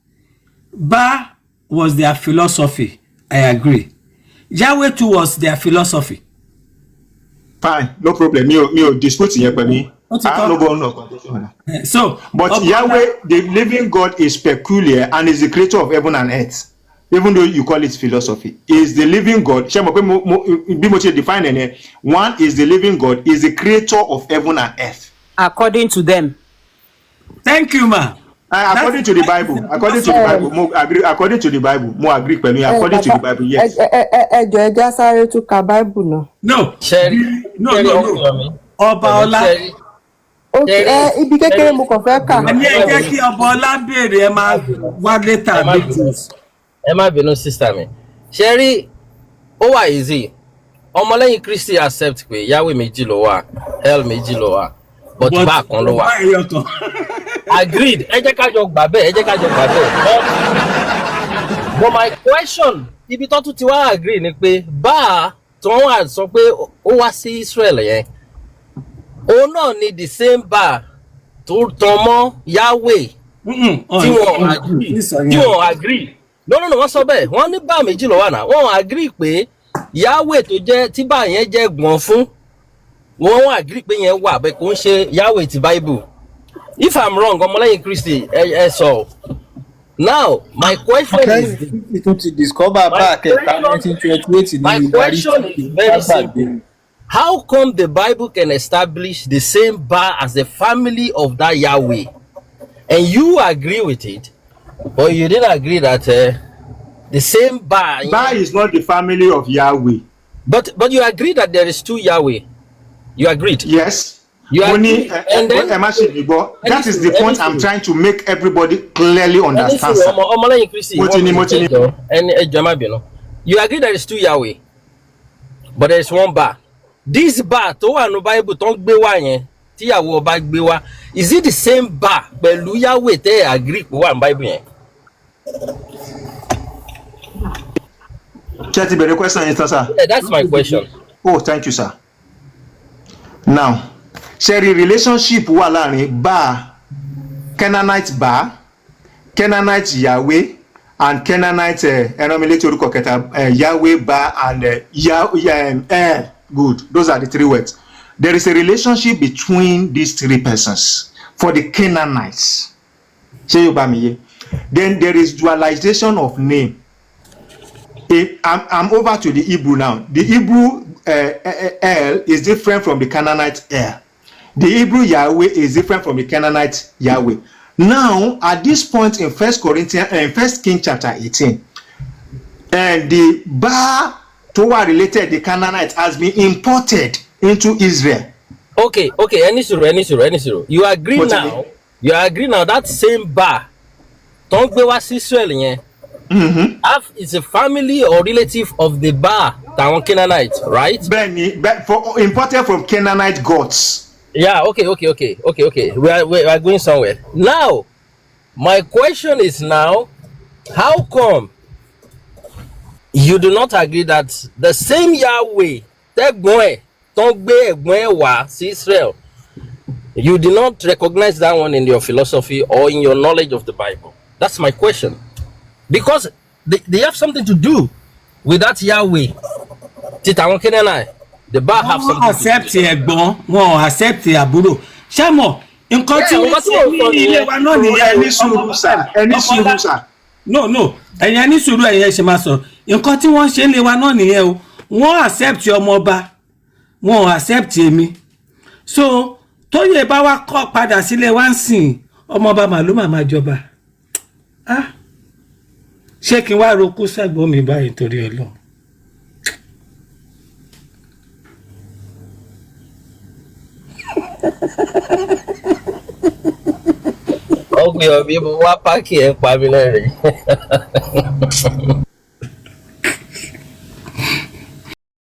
Baal was their philosophy. I agree. Yahweh too was their philosophy. Fine, no problem. Me dispute here, but me. So, but Yahweh, the living God, is peculiar and is the creator of heaven and earth. Even though you call it philosophy, is the living God. One is the living God, is the creator of heaven and earth. According to them. Thank you, ma. According to the Bible, according to the Bible, more agree. According to the Bible, more agree. According to the Bible, yes. No, no. Ọba Ọlá. Ibi kékeré mo kàn fẹ́ kà. Ẹni ẹ jẹ́ kí Ọba Ọlá béèrè ẹ máa wá later meetings. Ẹ má bínú sister mi. Ṣé rí ó wà easy. Ọmọlẹ́yìn Kristi accept pé Yahweh méjì ló wà, hell méjì ló wà, but Baal kan ló wà. Agreed. Ẹ jẹ́ ká jọ gbà bẹ́ẹ̀, But my question, ibi tó tún ti wá agree ni pé Baal tí wọ́n wá sọ pé ó wá sí Israel yẹn. Òun náà ni the same Baal tó tàn mọ́ Yahweh tí wọ́n agree. No, wọ́n sọ bẹ́ẹ̀. Wọ́n ní Baal méjì ló wà náà. Wọ́n agree pé Yahweh tó jẹ́ tí Baal yẹn jẹ́ gbọ̀n fún. Wọ́n agree pé yẹn wà bẹ́ẹ̀ kò ń ṣe Yahweh ti Bible. If I'm wrong, Ọmọlẹ́yìn Kristi so. Now, my question is very simple. How come the Bible can establish the same Baal as the family of that Yahweh? And you agree with it, but you didn't agree that the same Baal... Baal is not the family of Yahweh. But you agree that there is two Yahweh. You agreed? Yes. And then, that is the point I'm trying to make everybody clearly understand. You agree there is two Yahweh, but there is one Baal. This Baal, to one no Bible don't be one. Is it the same Baal? But Yahweh they agree with one Bible. That's my question. Oh, thank you, sir. Now, Sherry, relationship wà láàrin Baal, Canaanite Baal, Canaanite Yahweh, and Canaanite Yahweh Baal and good. Those are the three words. There is a relationship between these three persons for the Canaanites. Then there is dualization of name. I'm over to the Hebrew now. The Hebrew El is different from the Canaanite El. The Hebrew Yahweh is different from the Canaanite Yahweh. Now, at this point in First King chapter 18, and the Baal to are related, the Canaanite has been imported into Israel. Okay, any zero. You agree now? You agree now that same Baal, don't be what Israel yeah. Is a family or relative of the Baal, the Canaanite, right? For imported from Canaanite gods. Yeah, okay. We are going somewhere. Now, my question is now, how come you do not agree that the same Yahweh, Israel, you do not recognize that one in your philosophy or in your knowledge of the Bible? That's my question. Because they have something to do with that Yahweh. The Baal have something accept ẹ̀gbọ́n, wọn accept àbúrò. Ṣé mọ̀ nǹkan tí wọ́n ṣe ní ilé wa náà nìyẹn ní sùúrù sà. No, ẹ̀yin ní sùúrù ẹ̀yin ṣe máa sọ. Nǹkan tí wọ́n ṣe ní ilé wa náà nìyẹn o. Wọ́n accept ọmọọba, wọn accept èmi. So tóyè bá wá kọ́ padà sílé wá ń sìn ọmọọba màlúù màmá jọba. Ṣé kí n wá roku sẹ́gbọ́n mi báyìí torí Ọlọ́run? Okay, people, what pack here,